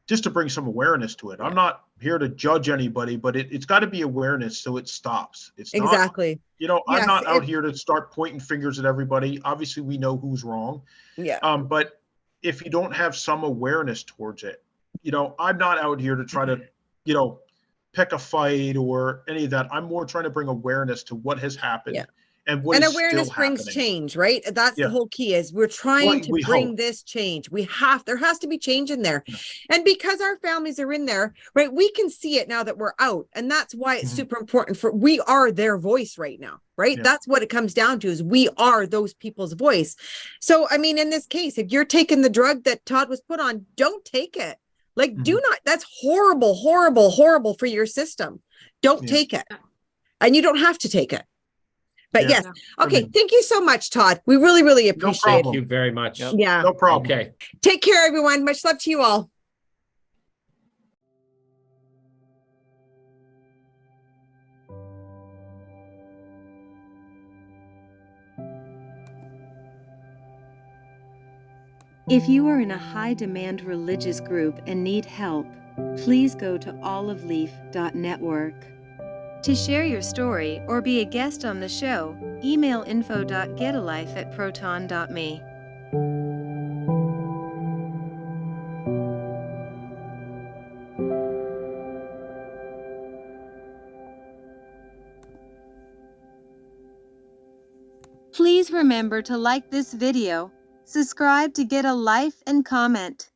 just to bring some awareness to it. I'm not here to judge anybody, but it's got to be awareness so it stops. It's not, Exactly. you know, Yes, I'm not out here to start pointing fingers at everybody. Obviously, we know who's wrong. Yeah. But if you don't have some awareness towards it, you know, I'm not out here to try to, you know, pick a fight or any of that. I'm more trying to bring awareness to what has happened and what is awareness still brings happening. change, right? That's the whole key, is we're trying to bring this change. There has to be change in there. And because our families are in there, right, we can see it now that we're out. And that's why it's super important we are their voice right now, right? Yeah. That's what it comes down to, is we are those people's voice. So, I mean, in this case, if you're taking the drug that Todd was put on, don't take it. Like, do not, that's horrible, horrible, horrible for your system. Don't take it. And you don't have to take it. But yes. Okay. Thank you so much, Todd. We really, really appreciate it. Thank you very much. Yep. Yeah. No problem. Okay. Take care, everyone. Much love to you all. If you are in a high-demand religious group and need help, please go to oliveleaf.network. To share your story or be a guest on the show, email info.getalife@proton.me. Please remember to like this video, subscribe to Get a Life, and comment.